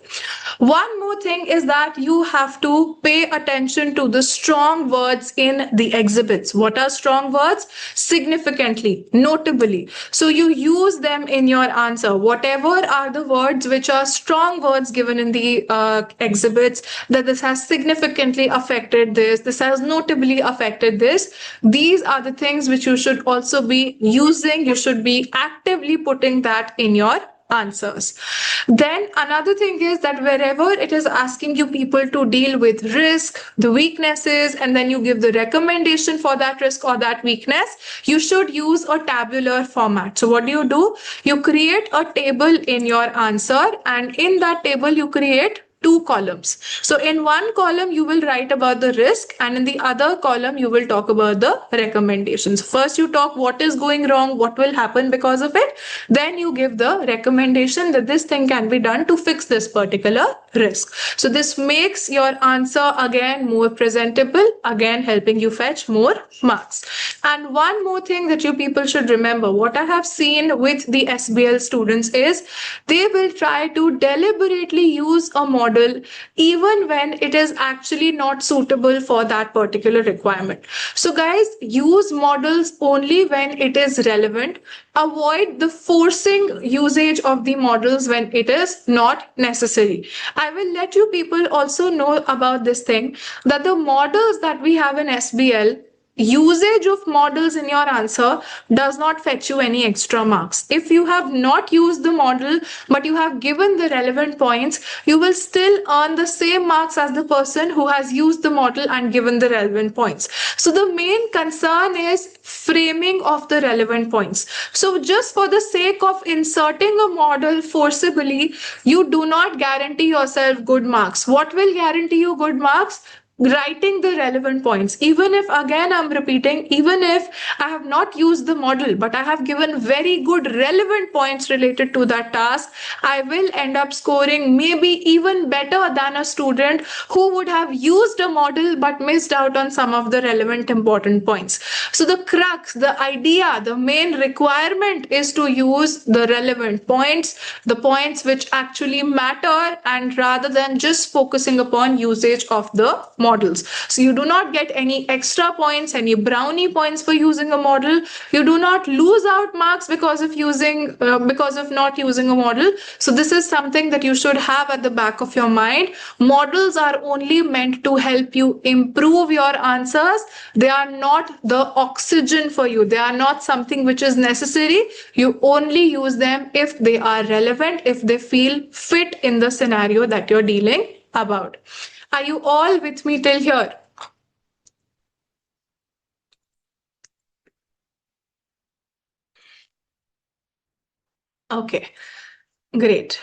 One more thing is that you have to pay attention to the strong words in the exhibits. What are strong words? Significantly, notably. So you use them in your answer. Whatever are the words which are strong words given in the exhibits, that this has significantly affected this has notably affected this. These are the things which you should also be using. You should be actively putting that in your answers. Then another thing is that wherever it is asking you people to deal with risk, the weaknesses, and then you give the recommendation for that risk or that weakness, you should use a tabular format. So what do? You create a table in your answer, and in that table you create 2 columns. So in one column, you will write about the risk, and in the other column, you will talk about the recommendations. First, you talk what is going wrong, what will happen because of it. Then you give the recommendation that this thing can be done to fix this particular risk. So this makes your answer again more presentable, again helping you fetch more marks. And one more thing that you people should remember, what I have seen with the SBL students is they will try to deliberately use a model even when it is actually not suitable for that particular requirement. So guys, use models only when it is relevant. Avoid the forcing usage of the models when it is not necessary. I will let you people also know about this thing, that the models that we have in SBL, usage of models in your answer does not fetch you any extra marks. If you have not used the model, but you have given the relevant points, you will still earn the same marks as the person who has used the model and given the relevant points. So the main concern is framing of the relevant points. So just for the sake of inserting a model forcibly, you do not guarantee yourself good marks. What will guarantee you good marks? writing the relevant points. Even if, again, I'm repeating, even if I have not used the model, but I have given very good relevant points related to that task, I will end up scoring maybe even better than a student who would have used a model but missed out on some of the relevant important points. So the crux, the idea, the main requirement is to use the relevant points, the points which actually matter, and rather than just focusing upon usage of the models. So you do not get any extra points, any brownie points for using a model. You do not lose out marks because of not using a model. So this is something that you should have at the back of your mind. Models are only meant to help you improve your answers. They are not the oxygen for you. They are not something which is necessary. You only use them if they are relevant, if they feel fit in the scenario that you're dealing about. Are you all with me till here? Okay, great.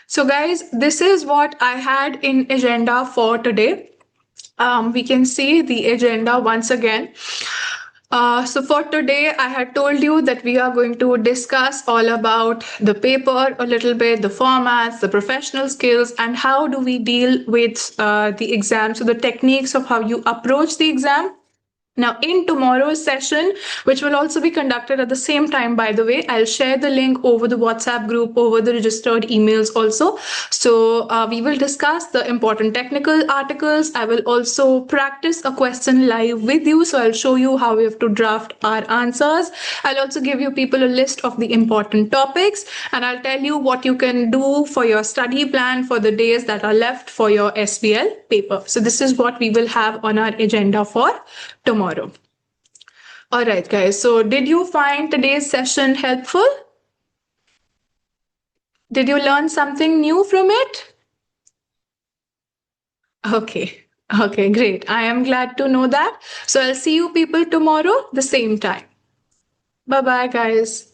So guys, this is what I had in agenda for today. We can see the agenda once again. So for today, I had told you that we are going to discuss all about the paper a little bit, the formats, the professional skills, and how do we deal with the exam. So the techniques of how you approach the exam. Now, in tomorrow's session, which will also be conducted at the same time, by the way, I'll share the link over the WhatsApp group, over the registered emails also. So we will discuss the important technical articles. I will also practice a question live with you. So I'll show you how we have to draft our answers. I'll also give you people a list of the important topics, and I'll tell you what you can do for your study plan for the days that are left for your SBL paper. So this is what we will have on our agenda for tomorrow. All right, guys. So did you find today's session helpful? Did you learn something new from it? Okay. Okay, great. I am glad to know that. So I'll see you people tomorrow, the same time. Bye-bye, guys.